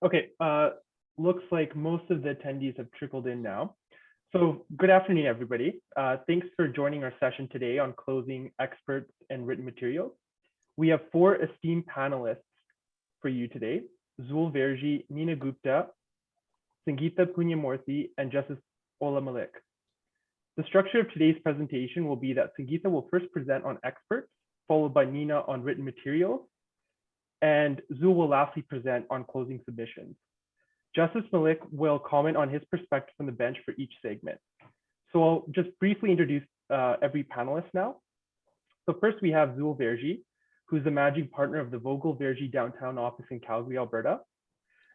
Okay, looks like most of the attendees have trickled in now. So good afternoon, everybody. Thanks for joining our session today on closing experts and written materials. We have 4 esteemed panelists for you today: Zul Verji, Nina Gupta, Sangeeta Punyamurthy, and Justice Ola Malik. The structure of today's presentation will be that Sangeeta will first present on experts, followed by Nina on written materials, and Zul will lastly present on closing submissions. Justice Malik will comment on his perspective from the bench for each segment. So I'll just briefly introduce every panelist now. So first we have Zul Verji, who's the managing partner of the Vogel Verji downtown office in Calgary, Alberta.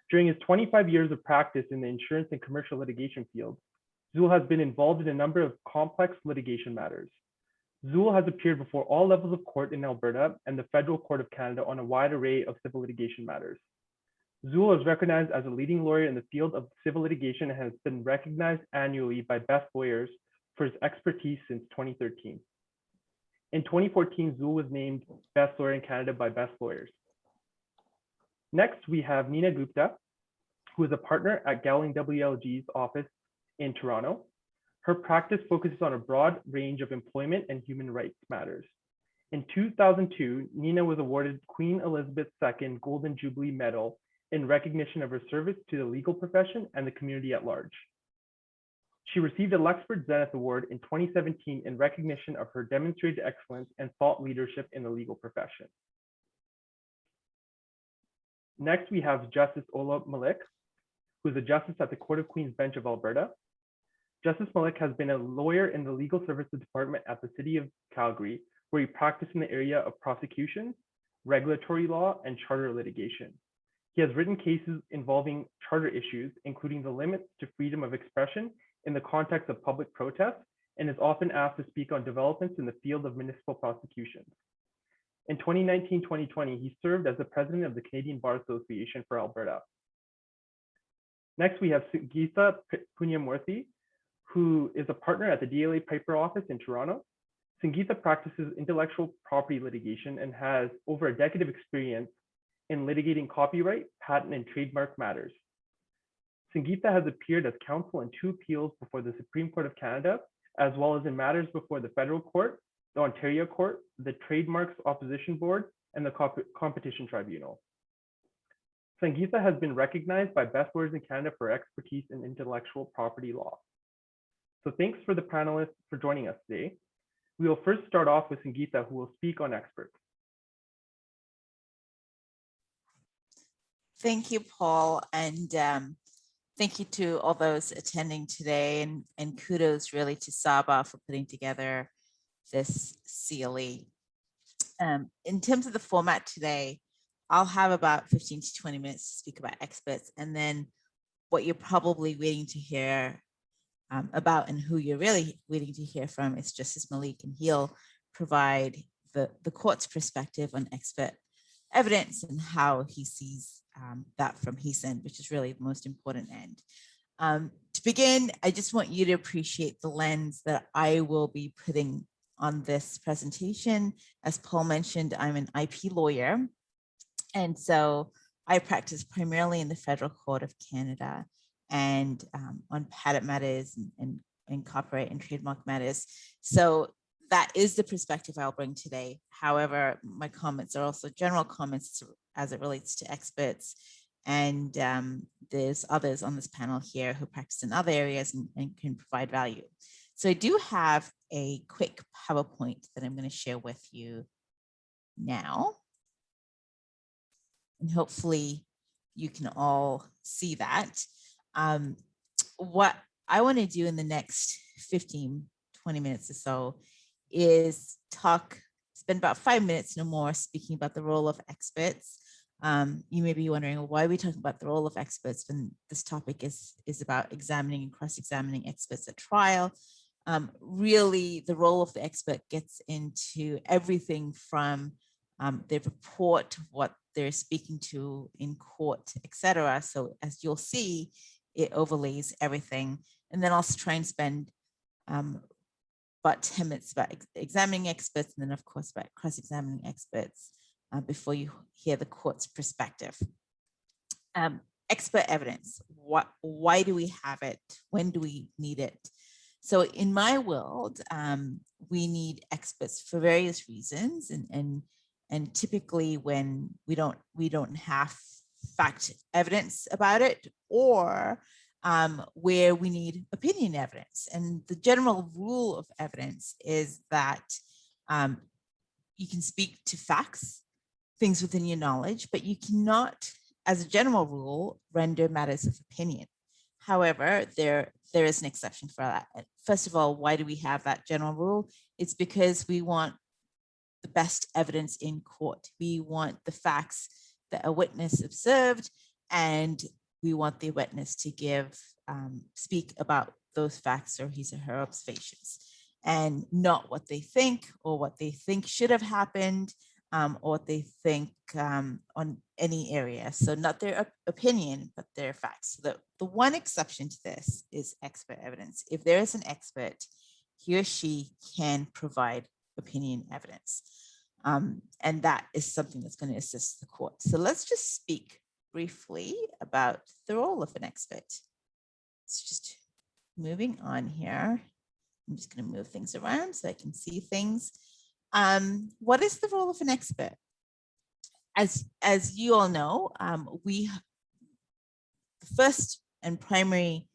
During his 25 years of practice in the insurance and commercial litigation field, Zul has been involved in a number of complex litigation matters. Zul has appeared before all levels of court in Alberta and the Federal Court of Canada on a wide array of civil litigation matters. Zul is recognized as a leading lawyer in the field of civil litigation and has been recognized annually by Best Lawyers for his expertise since 2013. In 2014, Zul was named Best Lawyer in Canada by Best Lawyers. Next, we have Nina Gupta, who is a partner at Gowling WLG's office in Toronto. Her practice focuses on a broad range of employment and human rights matters. In 2002, Nina was awarded Queen Elizabeth II Golden Jubilee Medal in recognition of her service to the legal profession and the community at large. She received a Lexford Zenith Award in 2017 in recognition of her demonstrated excellence and thought leadership in the legal profession. Next, we have Justice Ola Malik, who is a justice at the Court of Queen's Bench of Alberta. Justice Malik has been a lawyer in the Legal Services Department at the City of Calgary, where he practiced in the area of prosecution, regulatory law, and charter litigation. He has written cases involving charter issues, including the limits to freedom of expression in the context of public protest, and is often asked to speak on developments in the field of municipal prosecutions. In 2019-2020, he served as the president of the Canadian Bar Association for Alberta. Next, we have Sangeeta Punyamurthy, who is a partner at the DLA Piper office in Toronto. Sangeeta practices intellectual property litigation and has over a decade of experience in litigating copyright, patent, and trademark matters. Sangeeta has appeared as counsel in 2 appeals before the Supreme Court of Canada, as well as in matters before the Federal Court, the Ontario Court, the Trademarks Opposition Board, and the Competition Tribunal. Sangeeta has been recognized by Best Lawyers in Canada for expertise in intellectual property law. So thanks for the panelists for joining us today. We will first start off with Sangeeta, who will speak on experts. Thank you, Paul, and thank you to all those attending today, and kudos really to SABA for putting together this CLE. In terms of the format today, I'll have about 15 to 20 minutes to speak about experts, and then what you're probably waiting to hear about and who you're really waiting to hear from is Justice Malik, and he'll provide the court's perspective on expert evidence and how he sees that from his end, which is really the most important end. To begin, I just want you to appreciate the lens that I will be putting on this presentation. As Paul mentioned, I'm an IP lawyer, and so I practice primarily in the Federal Court of Canada and on patent matters and copyright and trademark matters. So that is the perspective I'll bring today. However, my comments are also general comments as it relates to experts. And there's others on this panel here who practice in other areas and can provide value. So I do have a quick PowerPoint that I'm going to share with you now. And hopefully you can all see that. What I want to do in the next 15, 20 minutes or so is spend about 5 minutes no more speaking about the role of experts. You may be wondering, why are we talking about the role of experts when this topic is about examining and cross-examining experts at trial? Really, the role of the expert gets into everything from their report, what they're speaking to in court, etc. So as you'll see, it overlays everything. And then I'll try and spend about 10 minutes about examining experts, and then of course about cross-examining experts before you hear the court's perspective. expert evidence. Why do we have it? When do we need it? So in my world, we need experts for various reasons, and typically when we don't have fact evidence about it, or where we need opinion evidence. And the general rule of evidence is that you can speak to facts, things within your knowledge, but you cannot, as a general rule, render matters of opinion. However, there is an exception for that. First of all, why do we have that general rule? It's because we want the best evidence in court. We want the facts that a witness observed, and we want the witness to speak about those facts or his or her observations, and not what they think or what they think should have happened, or what they think on any area. So not their opinion, but their facts. So the one exception to this is expert evidence. If there is an expert, he or she can provide opinion evidence. And that is something that's going to assist the court. So let's just speak briefly about the role of an expert. It's just moving on here. I'm just going to move things around so I can see things. What is the role of an expert? As you all know, the first and primary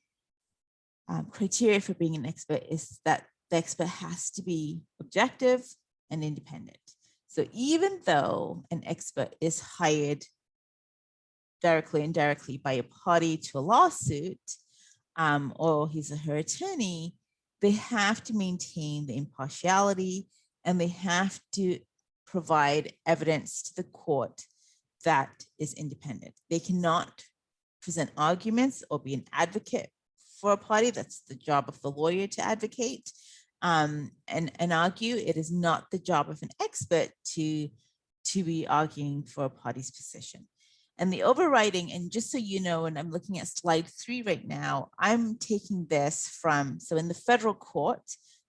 criteria for being an expert is that the expert has to be objective and independent. So even though an expert is hired directly and indirectly by a party to a lawsuit, or his or her attorney, they have to maintain the impartiality, and they have to provide evidence to the court that is independent. They cannot present arguments or be an advocate for a party. That's the job of the lawyer to advocate and argue. It is not the job of an expert to be arguing for a party's position. And the overriding, and just so you know, and I'm looking at slide 3 right now, I'm taking this from, so in the federal court,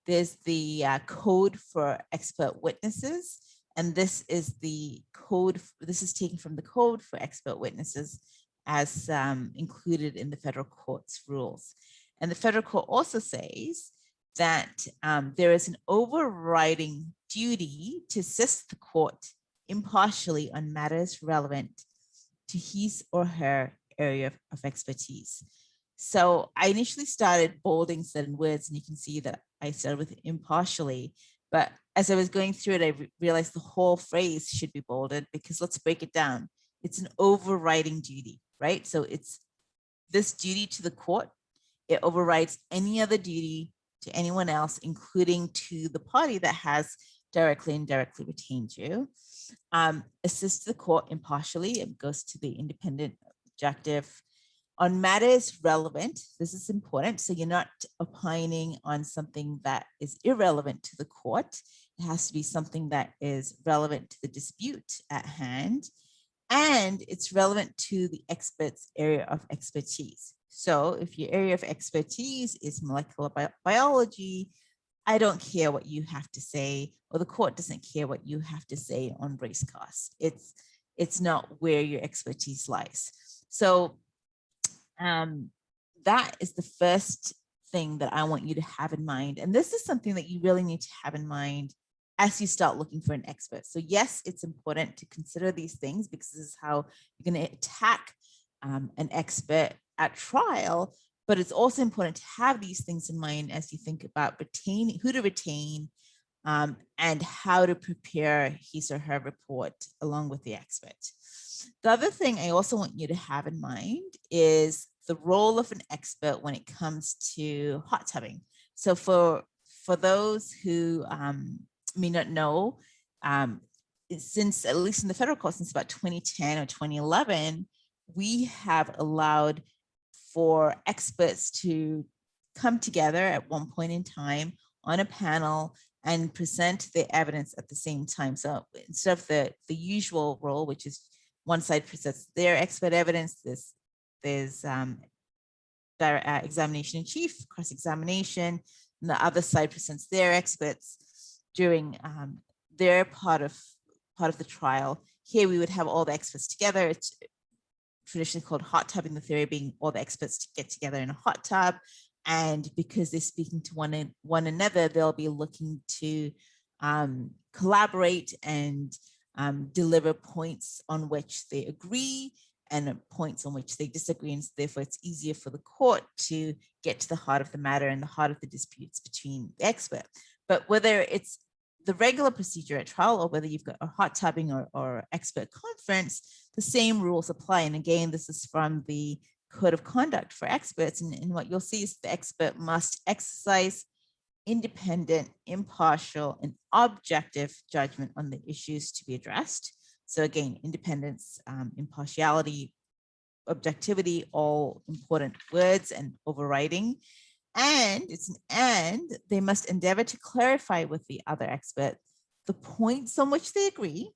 there's the code for expert witnesses. And this is the code, this is taken from the code for expert witnesses as included in the federal court's rules. And the federal court also says that there is an overriding duty to assist the court impartially on matters relevant to his or her area of expertise. So I initially started bolding certain words, and you can see that I started with impartially, but as I was going through it, I realized the whole phrase should be bolded, because let's break it down. It's an overriding duty, right? So it's this duty to the court. It overrides any other duty to anyone else, including to the party that has directly and indirectly retained you. Assist the court impartially. It goes to the independent objective on matters relevant. This is important. So you're not opining on something that is irrelevant to the court. It has to be something that is relevant to the dispute at hand, and it's relevant to the expert's area of expertise. So if your area of expertise is molecular biology, I don't care what you have to say, or the court doesn't care what you have to say on race costs. It's not where your expertise lies. So that is the first thing that I want you to have in mind. And this is something that you really need to have in mind as you start looking for an expert. So yes, it's important to consider these things, because this is how you're going to attack an expert at trial. But it's also important to have these things in mind as you think about who to retain, and how to prepare his or her report along with the expert. The other thing I also want you to have in mind is the role of an expert when it comes to hot tubbing. So for those who may not know, since, at least in the federal court, since about 2010 or 2011, we have allowed for experts to come together at one point in time on a panel and present the evidence at the same time. So instead of the usual role, which is one side presents their expert evidence, there's examination in chief, cross-examination, and the other side presents their experts during their part of the trial. Here we would have all the experts together. traditionally called hot tubbing, the theory being all the experts to get together in a hot tub. And because they're speaking to one another, they'll be looking to collaborate and deliver points on which they agree and points on which they disagree. And so therefore, it's easier for the court to get to the heart of the matter and the heart of the disputes between the expert. But whether it's the regular procedure at trial or whether you've got a hot tubbing or expert conference, the same rules apply. And again, this is from the Code of Conduct for Experts. And what you'll see is the expert must exercise independent, impartial, and objective judgment on the issues to be addressed. So again, independence, impartiality, objectivity, all important words and overriding. And they must endeavor to clarify with the other expert the points on which they agree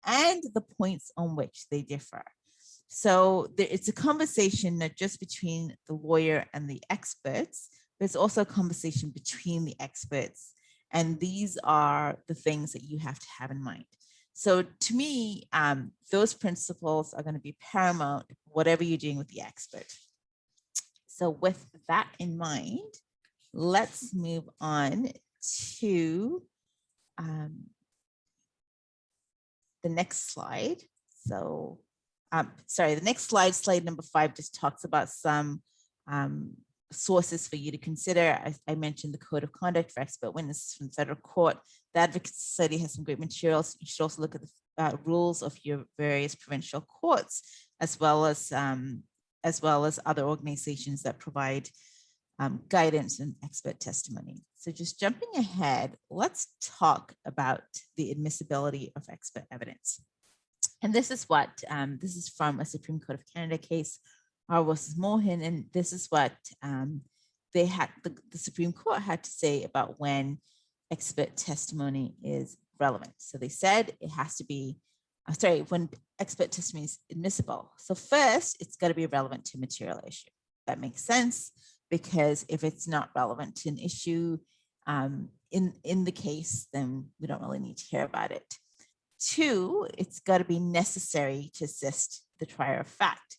and the points on which they differ. So it's a conversation not just between the lawyer and the experts, but it's also a conversation between the experts. And these are the things that you have to have in mind. So to me, those principles are going to be paramount, whatever you're doing with the expert. So with that in mind, let's move on to the next slide. So, sorry, the next slide, slide number 5, just talks about some sources for you to consider. I mentioned the Code of Conduct for Expert Witnesses from the Federal Court. The Advocacy Society has some great materials. You should also look at the rules of your various provincial courts, as well as other organizations that provide guidance and expert testimony. So just jumping ahead, let's talk about the admissibility of expert evidence. And this is what, this is from a Supreme Court of Canada case, R versus Mohan, and this is what they had, the Supreme Court had to say about when expert testimony is relevant. So they said it has to be, when expert testimony is admissible. So first, it's got to be relevant to a material issue. That makes sense, because if it's not relevant to an issue in the case, then we don't really need to hear about it. 2, it's got to be necessary to assist the trier of fact.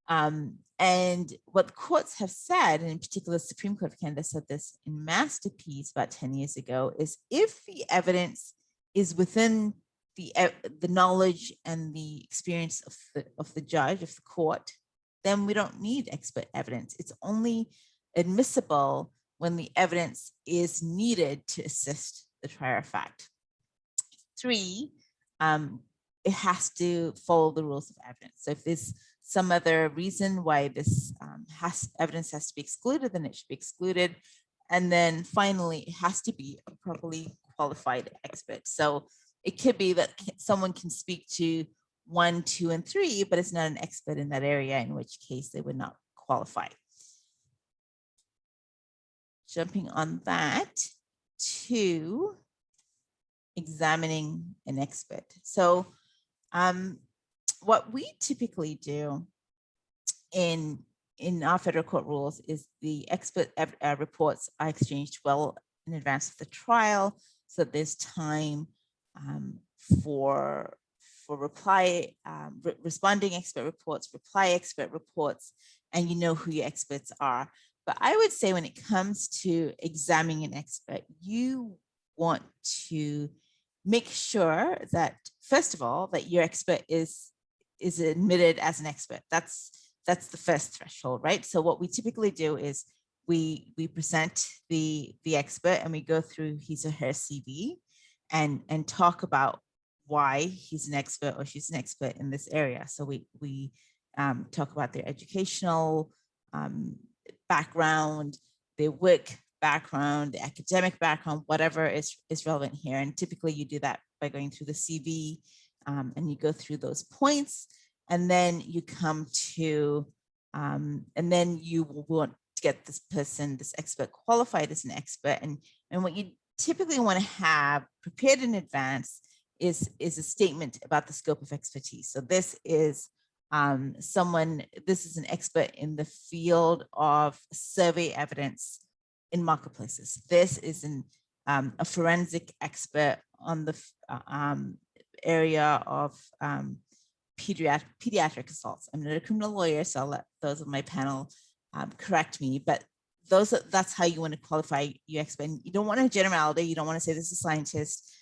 And what the courts have said, and in particular, the Supreme Court of Canada said this in Masterpiece about 10 years ago, is if the evidence is within the knowledge and the experience of the judge, of the court, then we don't need expert evidence. It's only admissible when the evidence is needed to assist the trier of fact. 3, it has to follow the rules of evidence. So if there's some other reason why this evidence has to be excluded, then it should be excluded. And then finally, it has to be a properly qualified expert. So it could be that someone can speak to 1, 2, and 3, but it's not an expert in that area, in which case they would not qualify. Jumping on that to examining an expert. So what we typically do in our federal court rules is the expert reports are exchanged well in advance of the trial, so there's time for responding expert reports, reply expert reports, and you know who your experts are. But I would say when it comes to examining an expert, you want to make sure that, first of all, that your expert is admitted as an expert. That's the first threshold, right? So what we typically do is we present the expert and we go through his or her CV and talk about why he's an expert or she's an expert in this area. So we talk about their educational background, their work background, the academic background, whatever is relevant here. And typically you do that by going through the CV and you go through those points, and then you come to, and then you want to get this person, this expert, qualified as an expert. And what you typically want to have prepared in advance is a statement about the scope of expertise. So this is this is an expert in the field of survey evidence in marketplaces. This is a forensic expert on the area of pediatric assaults. I'm not a criminal lawyer, so I'll let those on my panel correct me, but that's how you want to qualify your expert. And you don't want a generality. You don't want to say this is a scientist,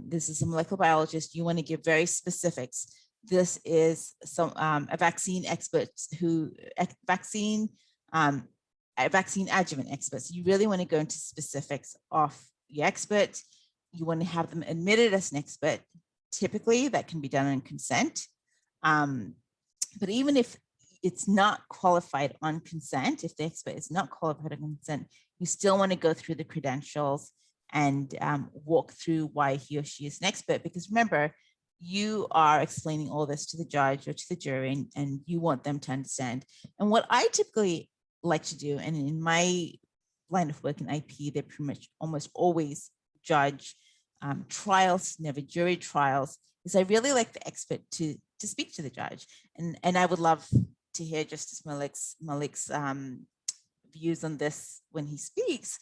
this is a molecular biologist. You want to give very specifics. This is a vaccine expert vaccine adjuvant experts. You really want to go into specifics of your expert. You want to have them admitted as an expert. Typically, that can be done on consent. But even if it's not qualified on consent, if the expert is not qualified on consent, you still want to go through the credentials and walk through why he or she is an expert. Because remember, you are explaining all this to the judge or to the jury, and you want them to understand. And what I typically like to do, and in my line of work in IP, they pretty much almost always judge trials, never jury trials, is I really like the expert to speak to the judge. And I would love to hear Justice Malik's views on this when he speaks.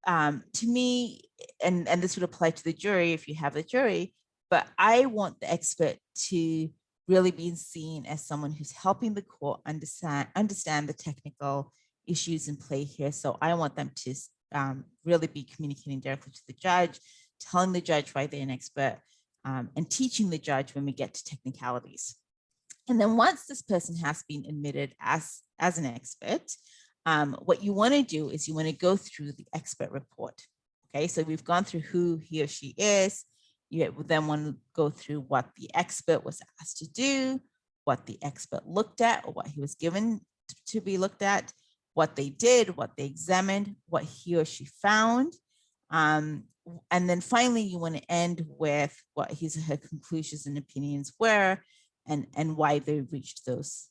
To me, and this would apply to the jury if you have the jury, but I want the expert to really be seen as someone who's helping the court understand the technical issues in play here. So I want them to really be communicating directly to the judge, telling the judge why they're an expert, and teaching the judge when we get to technicalities. And then once this person has been admitted as an expert, what you want to do is you want to go through the expert report. Okay, so we've gone through who he or she is. You then want to go through what the expert was asked to do, what the expert looked at, or what he was given to be looked at, what they did, what they examined, what he or she found. And then finally, you want to end with what his or her conclusions and opinions were, and why they reached those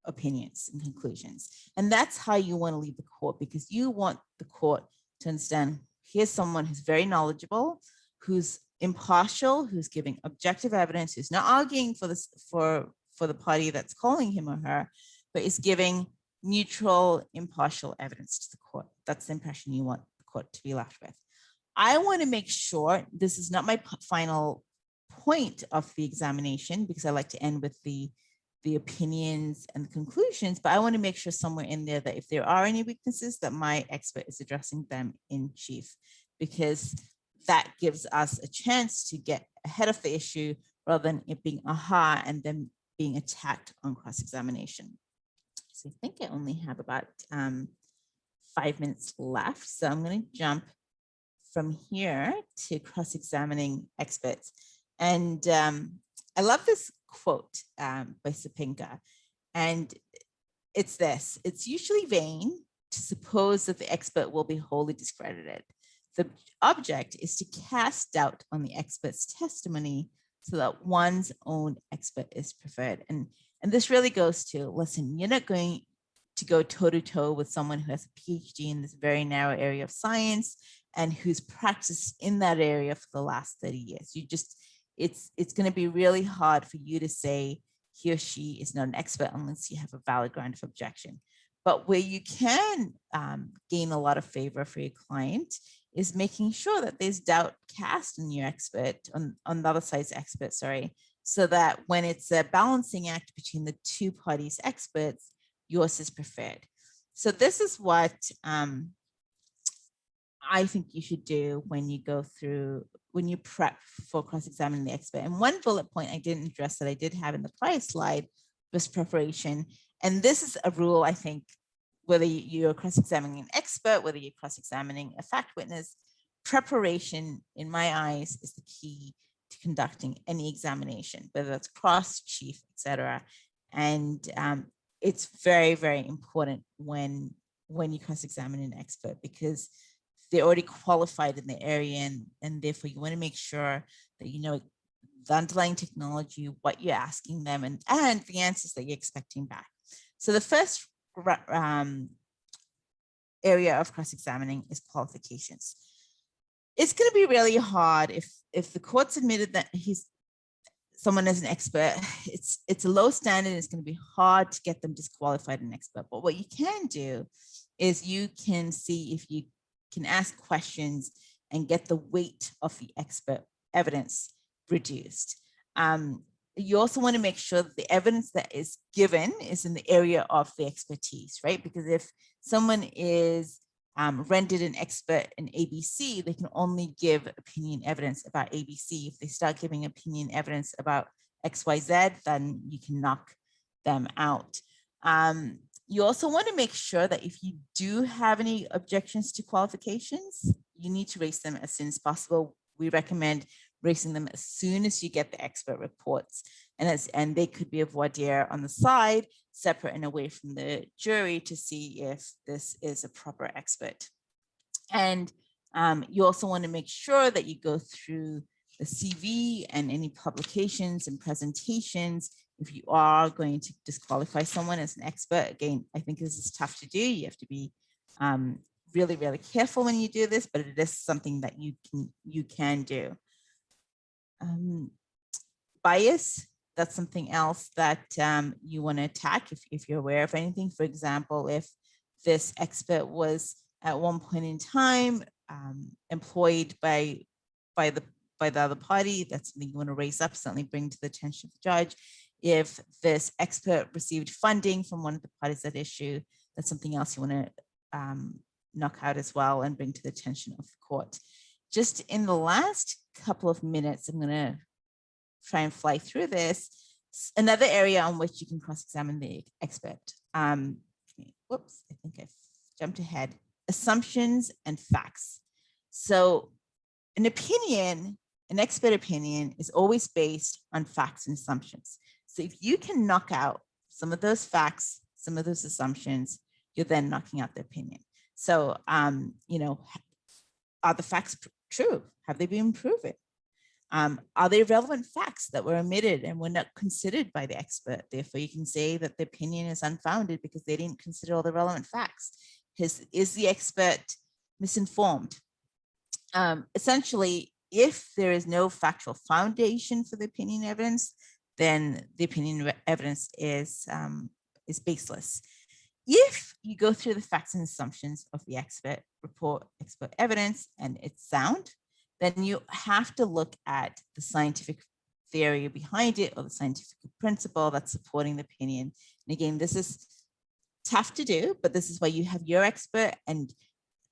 opinions and conclusions. And that's how you want to leave the court, because you want the court to understand, here's someone who's very knowledgeable, who's impartial, who's giving objective evidence, who's not arguing for the party that's calling him or her, but is giving neutral, impartial evidence to the court. That's the impression you want the court to be left with. I want to make sure, this is not my final point of the examination, because I like to end with the opinions and the conclusions, but I want to make sure somewhere in there that if there are any weaknesses, that my expert is addressing them in chief, because that gives us a chance to get ahead of the issue rather than it being aha and then being attacked on cross-examination. So I think I only have about 5 minutes left. So I'm going to jump from here to cross-examining experts. And I love this quote by Sapinka, and it's this: it's usually vain to suppose that the expert will be wholly discredited. The object is to cast doubt on the expert's testimony so that one's own expert is preferred. And this really goes to, listen, you're not going to go toe-to-toe with someone who has a PhD in this very narrow area of science and who's practiced in that area for the last 30 years. You just, it's going to be really hard for you to say he or she is not an expert unless you have a valid ground of objection. But where you can gain a lot of favor for your client is making sure that there's doubt cast on your expert, on the other side's expert, sorry, so that when it's a balancing act between the two parties' experts, yours is preferred. So this is what I think you should do when you go through, when you prep for cross-examining the expert. And one bullet point I didn't address that I did have in the prior slide was preparation. And this is a rule, I think, whether you're cross-examining an expert, whether you're cross-examining a fact witness, preparation, in my eyes, is the key to conducting any examination, whether that's cross, chief, etc. And it's very, very important when you cross-examine an expert, because they're already qualified in the area, and therefore you want to make sure that you know the underlying technology, what you're asking them, and the answers that you're expecting back. So the first area of cross-examining is qualifications. It's going to be really hard if the court's admitted that someone is an expert. It's a low standard. It's going to be hard to get them disqualified an expert. But what you can do is you can see if you can ask questions and get the weight of the expert evidence reduced. you also want to make sure that the evidence that is given is in the area of the expertise, right? Because if someone is rendered an expert in ABC, they can only give opinion evidence about ABC. If they start giving opinion evidence about XYZ, then you can knock them out. You also want to make sure that if you do have any objections to qualifications, you need to raise them as soon as possible. We recommend raising them as soon as you get the expert reports. And they could be a voir dire on the side, separate and away from the jury, to see if this is a proper expert. And you also want to make sure that you go through the CV and any publications and presentations. If you are going to disqualify someone as an expert, again, I think this is tough to do. You have to be really, really careful when you do this, but it is something that you can do. Bias, that's something else that you want to attack if you're aware of anything. For example, if this expert was at one point in time employed by the other party, that's something you want to raise up, certainly bring to the attention of the judge. If this expert received funding from one of the parties at issue, that's something else you want to knock out as well and bring to the attention of the court. Just in the last couple of minutes, I'm going to try and fly through this. Another area on which you can cross-examine the expert. Whoops, I think I've jumped ahead. Assumptions and facts. So an opinion, an expert opinion, is always based on facts and assumptions. So if you can knock out some of those facts, some of those assumptions, you're then knocking out the opinion. So, you know, are the facts true? Have they been proven? Are they relevant facts that were omitted and were not considered by the expert? Therefore, you can say that the opinion is unfounded because they didn't consider all the relevant facts. Is the expert misinformed? Essentially, if there is no factual foundation for the opinion evidence, then the opinion evidence is baseless. If you go through the facts and assumptions of the expert report, expert evidence, and it's sound, then you have to look at the scientific theory behind it or the scientific principle that's supporting the opinion. And again, this is tough to do, but this is why you have your expert, and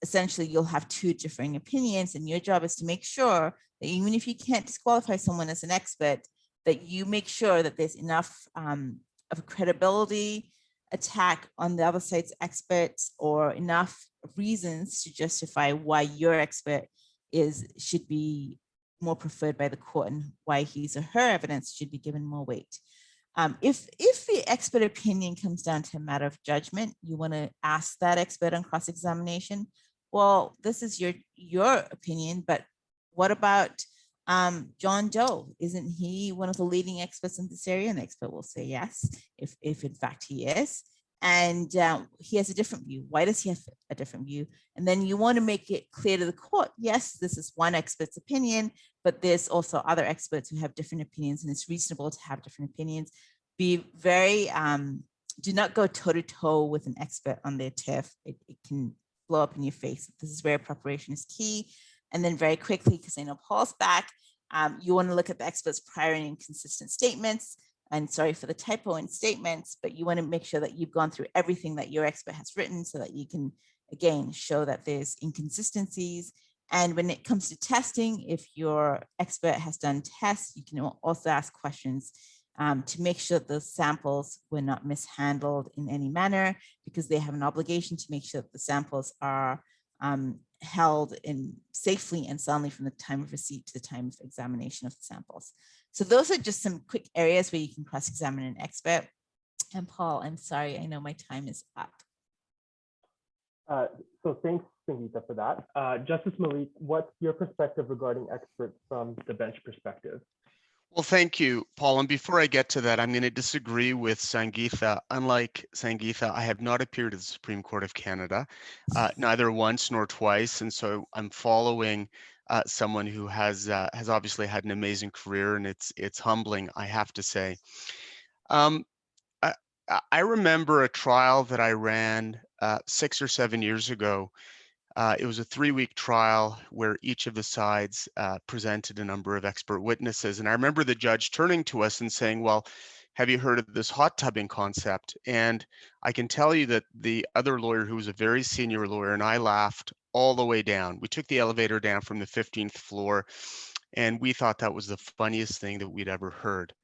essentially you'll have two differing opinions, and your job is to make sure that even if you can't disqualify someone as an expert, that you make sure that there's enough of a credibility attack on the other side's experts, or enough reasons to justify why your expert should be more preferred by the court and why his or her evidence should be given more weight. If the expert opinion comes down to a matter of judgment, you want to ask that expert on cross-examination, well, this is your opinion, but what about John Doe? Isn't he one of the leading experts in this area? And the expert will say yes, if in fact he is. And he has a different view. Why does he have a different view? And then you want to make it clear to the court, yes, this is one expert's opinion, but there's also other experts who have different opinions, and it's reasonable to have different opinions. Be very, do not go toe-to-toe with an expert on their turf. It can blow up in your face. This is where preparation is key. And then very quickly, because I know Paul's back, you want to look at the expert's prior and inconsistent statements. And sorry for the typo in statements, but you want to make sure that you've gone through everything that your expert has written so that you can, again, show that there's inconsistencies. And when it comes to testing, if your expert has done tests, you can also ask questions to make sure that those samples were not mishandled in any manner, because they have an obligation to make sure that the samples are held in safely and soundly from the time of receipt to the time of examination of the samples. So those are just some quick areas where you can cross-examine an expert. And Paul, I'm sorry, I know my time is up. So thanks, Sangeeta, for that. Justice Malik, what's your perspective regarding experts from the bench perspective? Well, thank you, Paul. And before I get to that, I'm going to disagree with Sangeeta. Unlike Sangeeta, I have not appeared at the Supreme Court of Canada, neither once nor twice. And so I'm following someone who has obviously had an amazing career, and it's humbling, I have to say. I remember a trial that I ran 6 or 7 years ago It was a 3-week trial where each of the sides presented a number of expert witnesses. And I remember the judge turning to us and saying, well, have you heard of this hot tubbing concept? And I can tell you that the other lawyer, who was a very senior lawyer, and I laughed all the way down. We took the elevator down from the 15th floor, and we thought that was the funniest thing that we'd ever heard.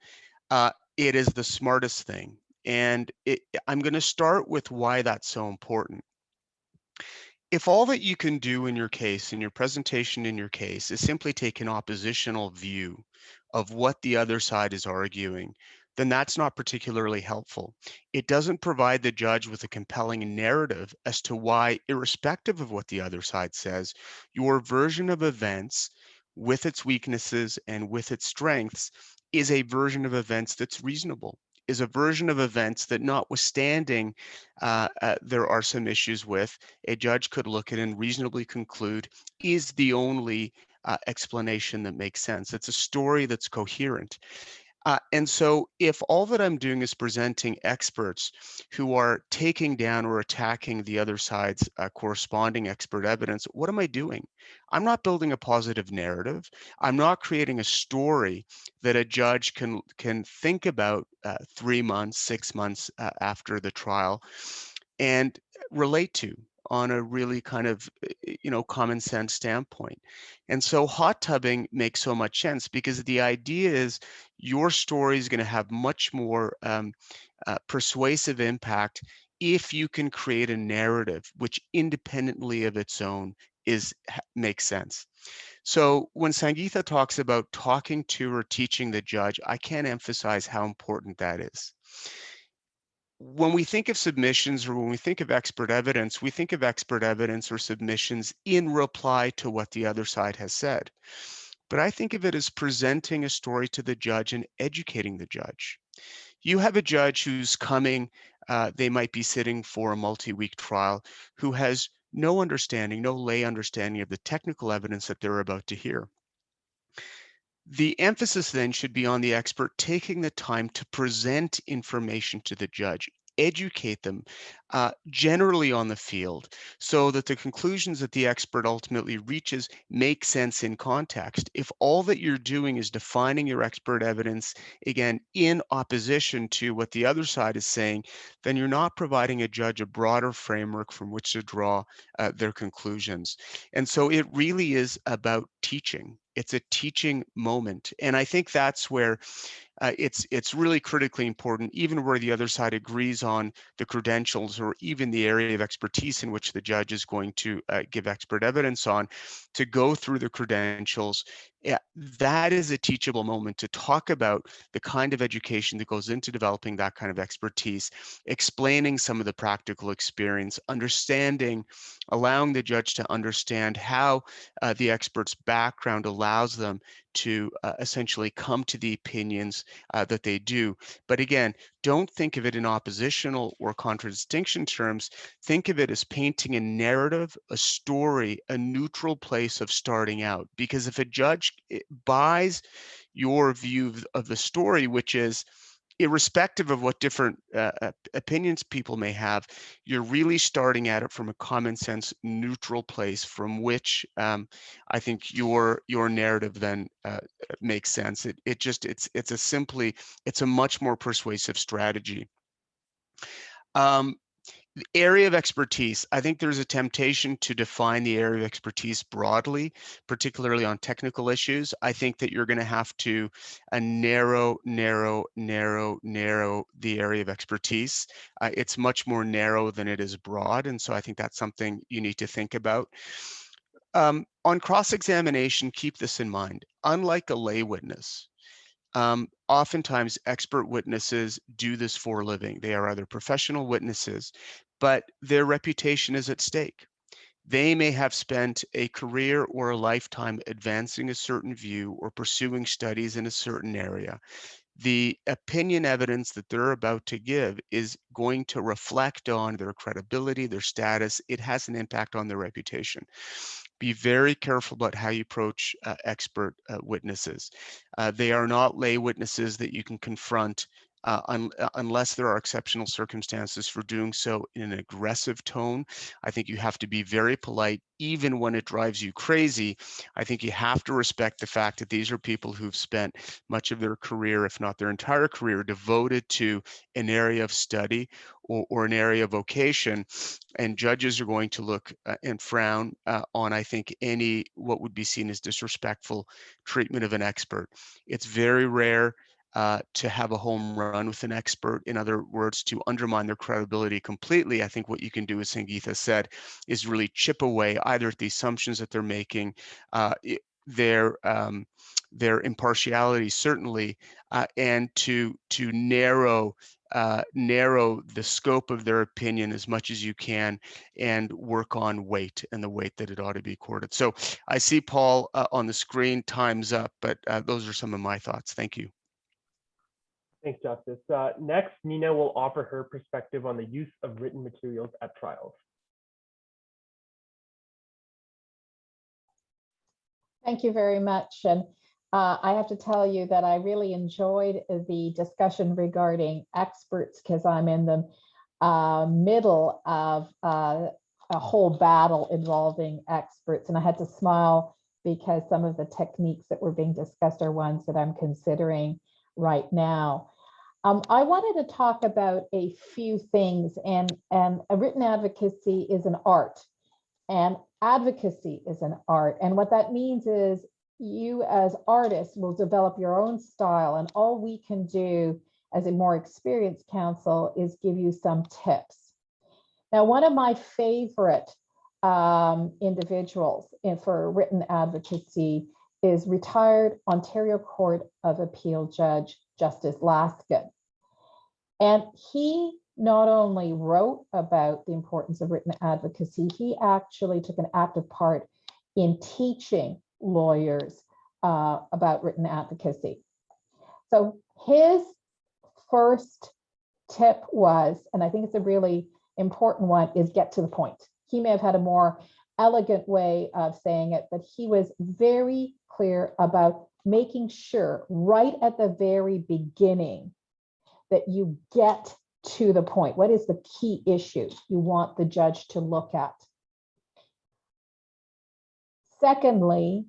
It is the smartest thing. And I'm going to start with why that's so important. If all that you can do in your case, in your presentation in your case, is simply take an oppositional view of what the other side is arguing, then that's not particularly helpful. It doesn't provide the judge with a compelling narrative as to why, irrespective of what the other side says, your version of events, with its weaknesses and with its strengths, is a version of events that's reasonable, is a version of events that, notwithstanding there are some issues with, a judge could look at and reasonably conclude is the only explanation that makes sense. It's a story that's coherent. And so if all that I'm doing is presenting experts who are taking down or attacking the other side's corresponding expert evidence, what am I doing? I'm not building a positive narrative. I'm not creating a story that a judge can think about 3 months, 6 months after the trial and relate to on a really kind of, common sense standpoint. And so hot tubbing makes so much sense because the idea is your story is going to have much more persuasive impact if you can create a narrative which independently of its own makes sense. So when Sangeetha talks about talking to or teaching the judge, I can't emphasize how important that is. When we think of submissions or when we think of expert evidence, we think of expert evidence or submissions in reply to what the other side has said. But I think of it as presenting a story to the judge and educating the judge. You have a judge who's coming, they might be sitting for a multi-week trial, who has no understanding, no lay understanding of the technical evidence that they're about to hear. The emphasis then should be on the expert taking the time to present information to the judge, educate them generally on the field so that the conclusions that the expert ultimately reaches make sense in context. If all that you're doing is defining your expert evidence, again, in opposition to what the other side is saying, then you're not providing a judge a broader framework from which to draw their conclusions. And so it really is about teaching. It's a teaching moment. And I think that's where it's really critically important, even where the other side agrees on the credentials or even the area of expertise in which the judge is going to give expert evidence on, to go through the credentials. Yeah, that is a teachable moment to talk about the kind of education that goes into developing that kind of expertise, explaining some of the practical experience, understanding, allowing the judge to understand how the expert's background allows them to essentially come to the opinions that they do. But again, don't think of it in oppositional or contradistinction terms. Think of it as painting a narrative, a story, a neutral place of starting out. Because if a judge buys your view of the story, which is irrespective of what different opinions people may have, you're really starting at it from a common sense, neutral place from which I think your narrative then makes sense. It's a much more persuasive strategy. The area of expertise, I think there's a temptation to define the area of expertise broadly, particularly on technical issues. I think that you're going to have to narrow the area of expertise. It's much more narrow than it is broad. And so I think that's something you need to think about. On cross-examination, keep this in mind. Unlike a lay witness, oftentimes expert witnesses do this for a living. They are either professional witnesses, but their reputation is at stake. They may have spent a career or a lifetime advancing a certain view or pursuing studies in a certain area. The opinion evidence that they're about to give is going to reflect on their credibility, their status. It has an impact on their reputation. Be very careful about how you approach expert witnesses. They are not lay witnesses that you can confront unless there are exceptional circumstances for doing so in an aggressive tone. I think you have to be very polite, even when it drives you crazy. I think you have to respect the fact that these are people who've spent much of their career, if not their entire career, devoted to an area of study or an area of vocation. And judges are going to look and frown on, I think, any what would be seen as disrespectful treatment of an expert. It's very rare to have a home run with an expert. In other words, to undermine their credibility completely. I think what you can do, as Sangeetha said, is really chip away either at the assumptions that they're making, their impartiality certainly, and to narrow the scope of their opinion as much as you can, and work on weight and the weight that it ought to be accorded. So I see Paul on the screen. Time's up, but those are some of my thoughts. Thank you. Thanks, Justice. Next, Nina will offer her perspective on the use of written materials at trials. Thank you very much. And I have to tell you that I really enjoyed the discussion regarding experts, because I'm in the middle of a whole battle involving experts. And I had to smile because some of the techniques that were being discussed are ones that I'm considering right now. I wanted to talk about a few things, and a written advocacy is an art, and advocacy is an art. And what that means is you as artists will develop your own style, and all we can do as a more experienced counsel is give you some tips. Now, one of my favorite individuals for written advocacy is retired Ontario Court of Appeal Judge Justice Laskin. And he not only wrote about the importance of written advocacy, he actually took an active part in teaching lawyers about written advocacy. So his first tip was, and I think it's a really important one, is get to the point. He may have had a more elegant way of saying it, but he was very clear about making sure right at the very beginning that you get to the point. What is the key issue you want the judge to look at? Secondly,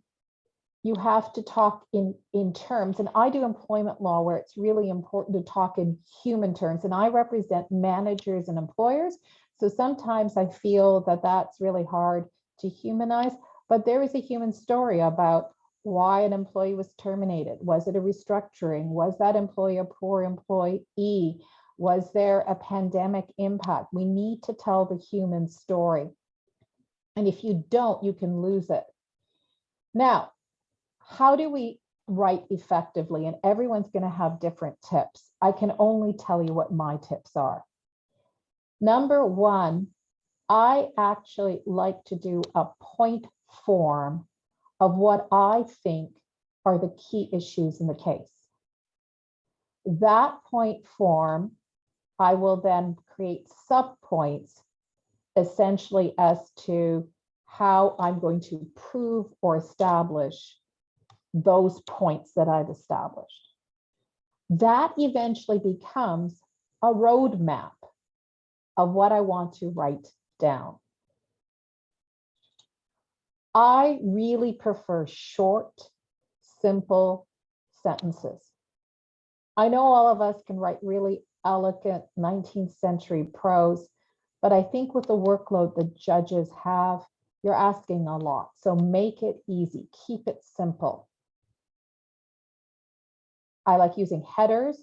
you have to talk in terms, and I do employment law where it's really important to talk in human terms, and I represent managers and employers. So sometimes I feel that that's really hard to humanize, but there is a human story about why an employee was terminated. Was it a restructuring? Was that employee a poor employee? Was there a pandemic impact? We need to tell the human story. And if you don't, you can lose it. Now, how do we write effectively? And everyone's going to have different tips. I can only tell you what my tips are. Number one, I actually like to do a point form of what I think are the key issues in the case. That point form, I will then create subpoints essentially as to how I'm going to prove or establish those points that I've established. That eventually becomes a roadmap of what I want to write down. I really prefer short, simple sentences. I know all of us can write really elegant 19th century prose, but I think with the workload the judges have, you're asking a lot. So make it easy, keep it simple. I like using headers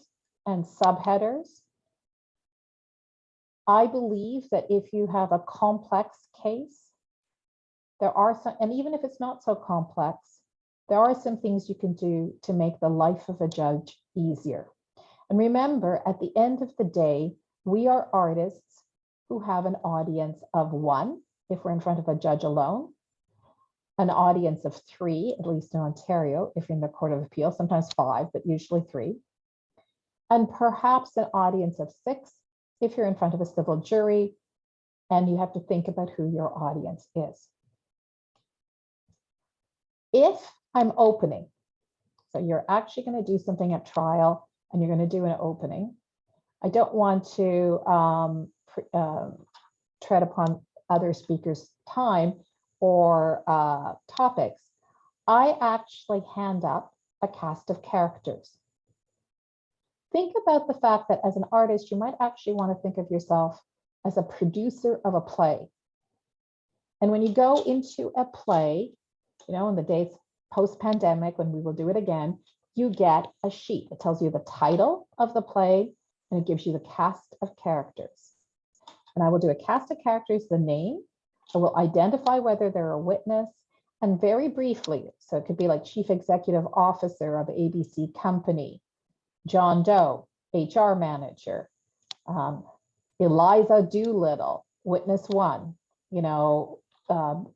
and subheaders. I believe that if you have a complex case, there are some, and even if it's not so complex, there are some things you can do to make the life of a judge easier. And remember, at the end of the day, we are artists who have an audience of one, if we're in front of a judge alone, an audience of three, at least in Ontario, if you're in the Court of Appeal, sometimes five, but usually three, and perhaps an audience of six, if you're in front of a civil jury, and you have to think about who your audience is. If I'm opening, so you're actually going to do something at trial and you're going to do an opening, I don't want to tread upon other speakers' time or topics. I actually hand up a cast of characters. Think about the fact that as an artist, you might actually want to think of yourself as a producer of a play. And when you go into a play, you know, in the days post-pandemic, when we will do it again, you get a sheet. It tells you the title of the play, and it gives you the cast of characters. And I will do a cast of characters, the name. I will identify whether they're a witness, and very briefly, so it could be like Chief Executive Officer of ABC Company, John Doe, HR Manager, Eliza Doolittle, Witness 1, you know,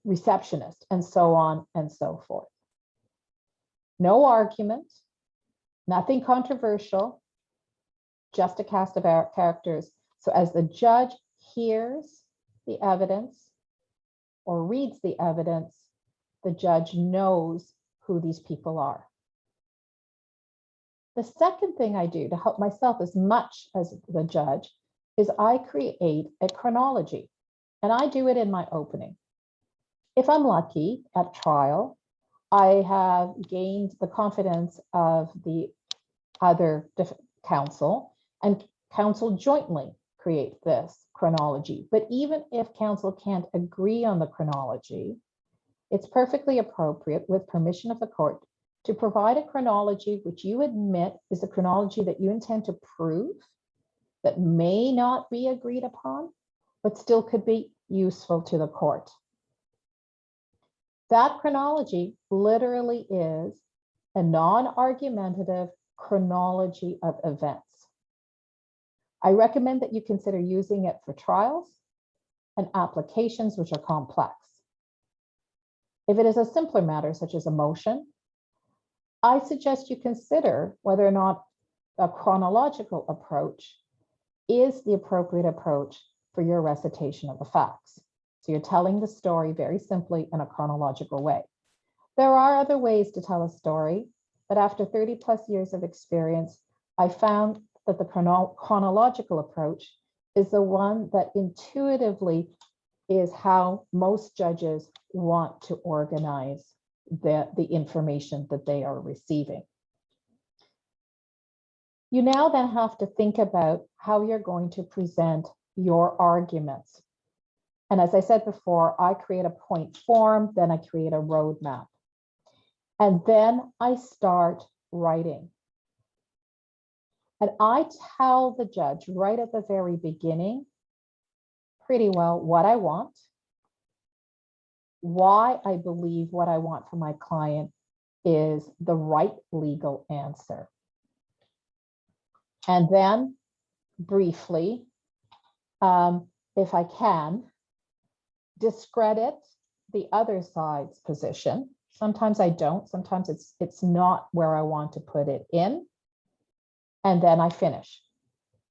receptionist, and so on and so forth. No argument, nothing controversial, just a cast of our characters. So as the judge hears the evidence or reads the evidence, the judge knows who these people are. The second thing I do to help myself as much as the judge is I create a chronology, and I do it in my opening. If I'm lucky at trial, I have gained the confidence of the other counsel, and counsel jointly create this chronology. But even if counsel can't agree on the chronology, it's perfectly appropriate, with permission of the court, to provide a chronology which you admit is a chronology that you intend to prove, that may not be agreed upon, but still could be useful to the court. That chronology literally is a non-argumentative chronology of events. I recommend that you consider using it for trials and applications which are complex. If it is a simpler matter, such as a motion, I suggest you consider whether or not a chronological approach is the appropriate approach for your recitation of the facts. So you're telling the story very simply in a chronological way. There are other ways to tell a story, but after 30 plus years of experience, I found that the chronological approach is the one that intuitively is how most judges want to organize the information that they are receiving. You now then have to think about how you're going to present your arguments. And as I said before, I create a point form, then I create a roadmap. And then I start writing. And I tell the judge right at the very beginning, pretty well, what I want, why I believe what I want for my client is the right legal answer. And then briefly, if I can, discredit the other side's position. Sometimes I don't, sometimes it's not where I want to put it in. And then I finish,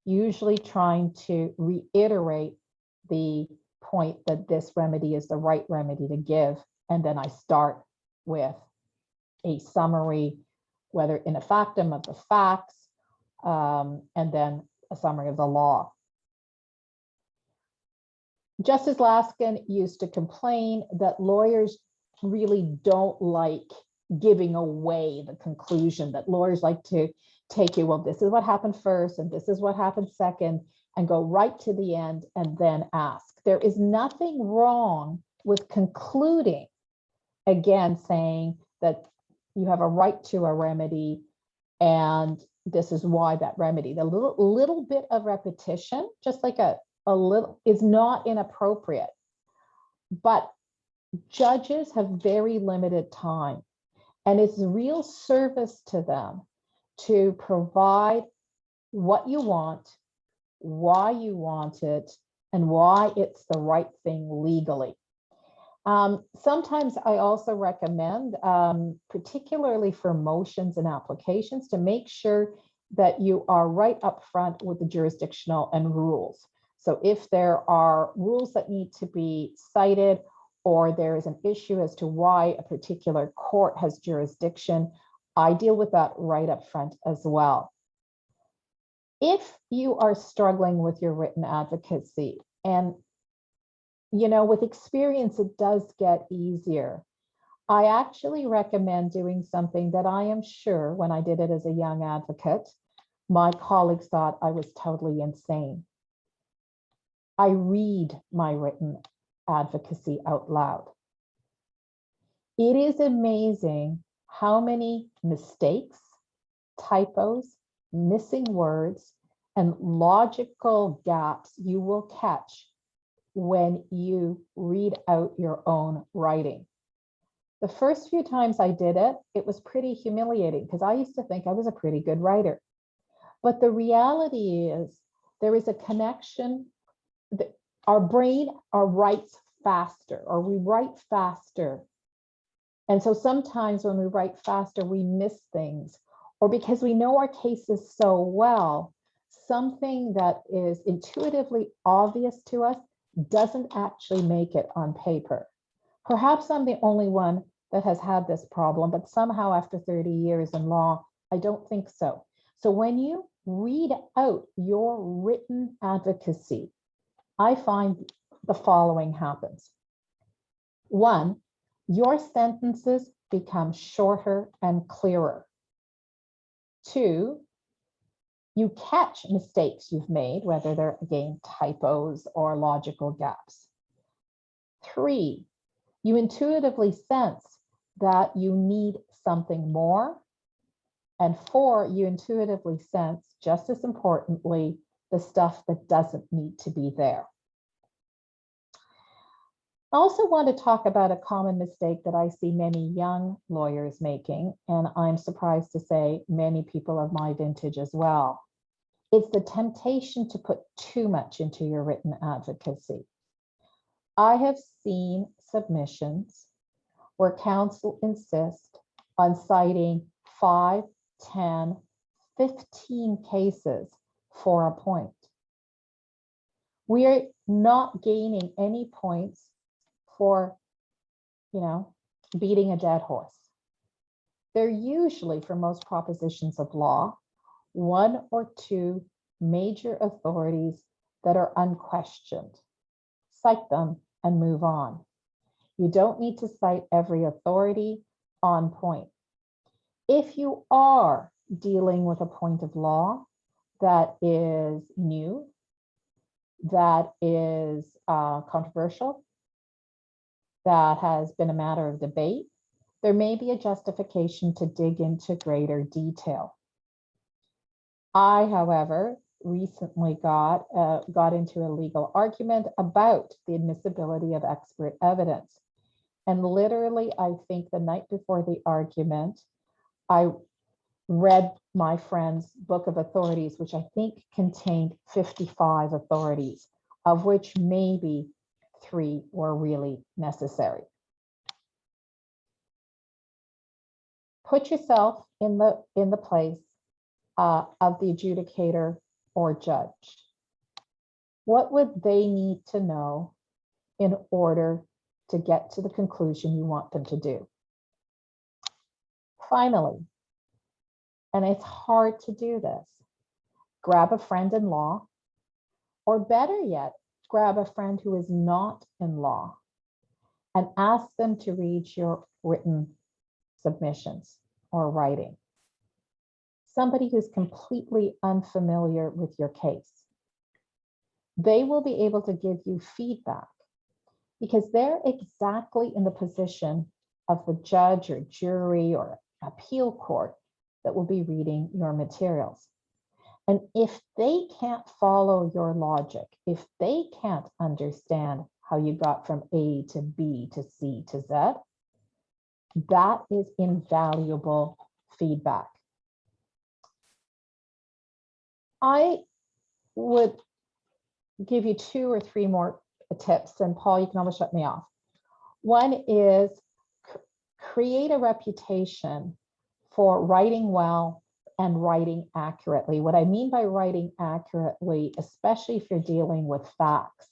usually trying to reiterate the point that this remedy is the right remedy to give. And then I start with a summary, whether in a factum of the facts, and then a summary of the law. Justice Laskin used to complain that lawyers really don't like giving away the conclusion, that lawyers like to take you, well, this is what happened first, and this is what happened second, and go right to the end and then ask. There is nothing wrong with concluding, again, saying that you have a right to a remedy, and this is why that remedy. The little bit of repetition, just like a little, is not inappropriate. But judges have very limited time, and it's real service to them to provide what you want, why you want it, and why it's the right thing legally. Sometimes I also recommend, particularly for motions and applications, to make sure that you are right up front with the jurisdictional and rules. So if there are rules that need to be cited, or there is an issue as to why a particular court has jurisdiction, I deal with that right up front as well. If you are struggling with your written advocacy, and with experience, it does get easier. I actually recommend doing something that I am sure when I did it as a young advocate, my colleagues thought I was totally insane. I read my written advocacy out loud. It is amazing how many mistakes, typos, missing words, and logical gaps you will catch when you read out your own writing. The first few times I did it, it was pretty humiliating because I used to think I was a pretty good writer. But the reality is there is a connection. Our brain writes faster, or we write faster. And so sometimes when we write faster, we miss things, or because we know our cases so well, something that is intuitively obvious to us doesn't actually make it on paper. Perhaps I'm the only one that has had this problem, but somehow after 30 years in law, I don't think so. So when you read out your written advocacy, I find the following happens. One, your sentences become shorter and clearer. Two, you catch mistakes you've made, whether they're, again, typos or logical gaps. Three, you intuitively sense that you need something more. And four, you intuitively sense, just as importantly, the stuff that doesn't need to be there. I also want to talk about a common mistake that I see many young lawyers making, and I'm surprised to say many people of my vintage as well. It's the temptation to put too much into your written advocacy. I have seen submissions where counsel insists on citing 5, 10, 15 cases for a point. We are not gaining any points for, beating a dead horse. They're usually, for most propositions of law, 1 or 2 major authorities that are unquestioned. Cite them and move on. You don't need to cite every authority on point. If you are dealing with a point of law that is new, that is controversial, that has been a matter of debate, there may be a justification to dig into greater detail. I, however, recently got into a legal argument about the admissibility of expert evidence. And literally, I think the night before the argument, I read my friend's book of authorities, which I think contained 55 authorities, of which maybe 3 were really necessary. Put yourself in the place of the adjudicator or judge. What would they need to know in order to get to the conclusion you want them to do? Finally, and it's hard to do this, grab a friend in law, or better yet, grab a friend who is not in law and ask them to read your written submissions or writing. Somebody who's completely unfamiliar with your case. They will be able to give you feedback because they're exactly in the position of the judge or jury or appeal court that will be reading your materials. And if they can't follow your logic, if they can't understand how you got from A to B to C to Z, that is invaluable feedback. I would give you 2 or 3 more tips, and Paul, you can always shut me off. One is create a reputation for writing well and writing accurately. What I mean by writing accurately, especially if you're dealing with facts,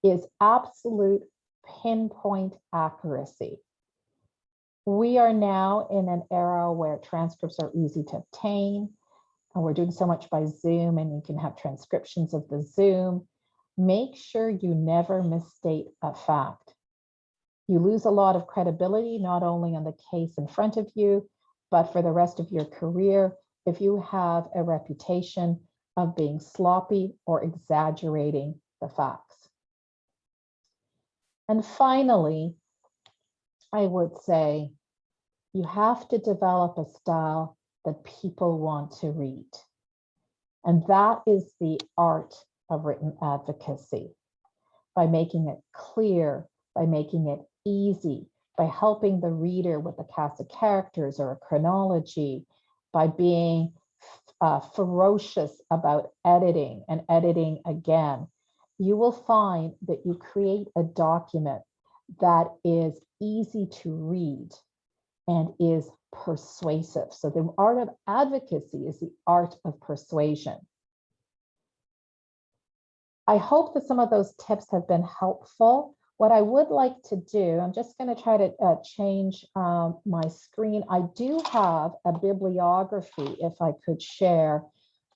is absolute pinpoint accuracy. We are now in an era where transcripts are easy to obtain. and we're doing so much by Zoom, and you can have transcriptions of the Zoom. Make sure you never misstate a fact. You lose a lot of credibility, not only on the case in front of you, but for the rest of your career, if you have a reputation of being sloppy or exaggerating the facts. And finally, I would say you have to develop a style that people want to read. And that is the art of written advocacy, by making it clear, by making it easy, by helping the reader with a cast of characters or a chronology, by being ferocious about editing and editing again. You will find that you create a document that is easy to read and is persuasive. So the art of advocacy is the art of persuasion. I hope that some of those tips have been helpful. What I would like to do, I'm just going to try to change my screen. I do have a bibliography, if I could share,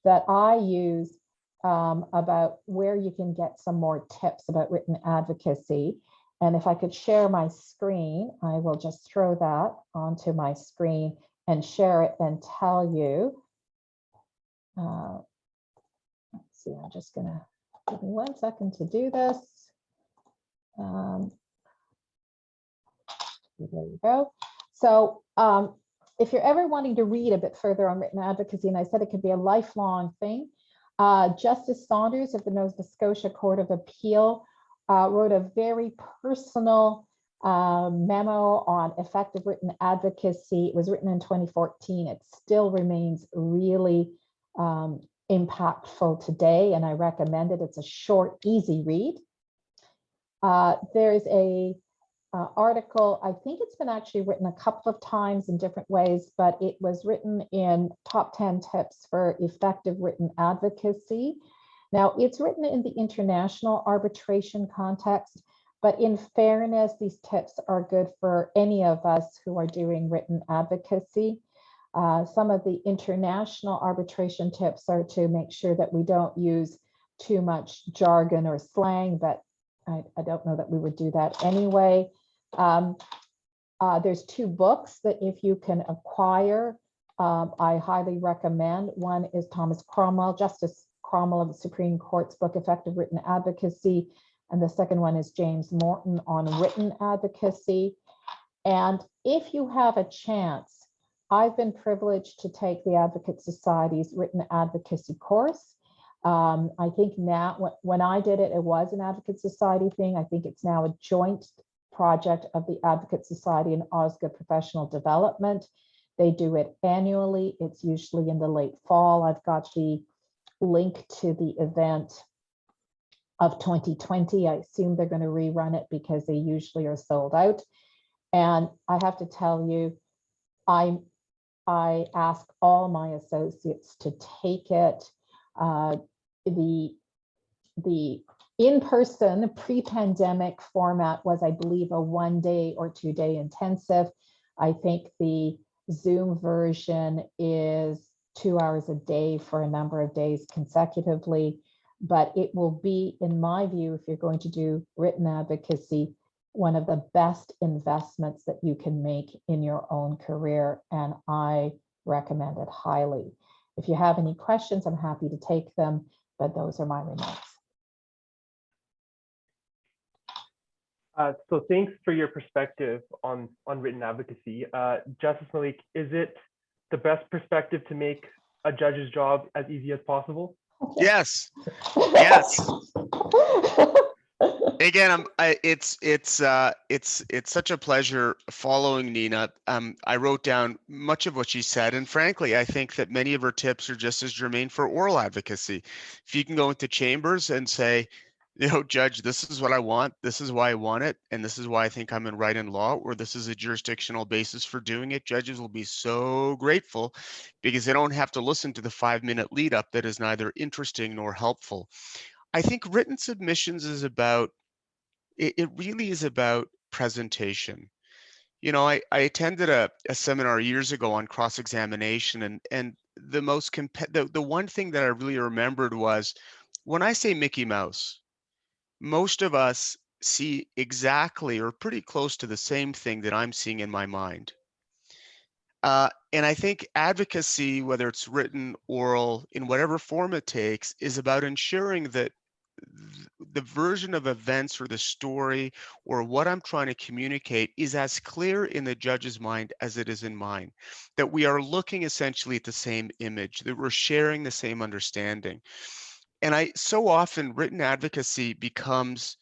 that I use about where you can get some more tips about written advocacy. And if I could share my screen, I will just throw that onto my screen and share it and tell you. Let's see, I'm just going to give me 1 second to do this. There you go. So if you're ever wanting to read a bit further on written advocacy, and I said it could be a lifelong thing, Justice Saunders of the Nova Scotia Court of Appeal wrote a very personal memo on effective written advocacy. It was written in 2014. It still remains really impactful today, and I recommend it. It's a short, easy read. There's a article, I think it's been actually written a couple of times in different ways, but it was written in Top 10 Tips for Effective Written Advocacy. Now, it's written in the international arbitration context, but in fairness, these tips are good for any of us who are doing written advocacy. Some of the international arbitration tips are to make sure that we don't use too much jargon or slang, but I don't know that we would do that anyway. There's 2 books that if you can acquire, I highly recommend. One is Thomas Cromwell, Justice Cromwell of the Supreme Court's book, Effective Written Advocacy. And the second one is James Morton on written advocacy. And if you have a chance, I've been privileged to take the Advocate Society's written advocacy course. I think now, when I did it, it was an Advocate Society thing. I think it's now a joint project of the Advocate Society and OSGA Professional Development. They do it annually. It's usually in the late fall. I've got the link to the event of 2020. I assume they're going to rerun it because they usually are sold out. And I have to tell you, I ask all my associates to take it. The in-person pre-pandemic format was, I believe, a 1-day or 2-day intensive. I think the Zoom version is 2 hours a day for a number of days consecutively, but it will be, in my view, if you're going to do written advocacy, one of the best investments that you can make in your own career, and I recommend it highly. If you have any questions, I'm happy to take them, but those are my remarks. So thanks for your perspective on written advocacy. Justice Malik, is it the best perspective to make a judge's job as easy as possible? Yes. Yes. Again, it's such a pleasure following Nina. I wrote down much of what she said, and frankly, I think that many of her tips are just as germane for oral advocacy. If you can go into chambers and say, you know, Judge, this is what I want, this is why I want it, and this is why I think I'm in right and law, or this is a jurisdictional basis for doing it, judges will be so grateful because they don't have to listen to the 5-minute lead up that is neither interesting nor helpful. I think written submissions is about, it really is about presentation. You know, I attended a seminar years ago on cross-examination, and the one thing that I really remembered was when I say Mickey Mouse, most of us see exactly or pretty close to the same thing that I'm seeing in my mind. And I think advocacy, whether it's written, oral, in whatever form it takes, is about ensuring that the version of events or the story or what I'm trying to communicate is as clear in the judge's mind as it is in mine, that we are looking essentially at the same image, that we're sharing the same understanding. And so often written advocacy becomes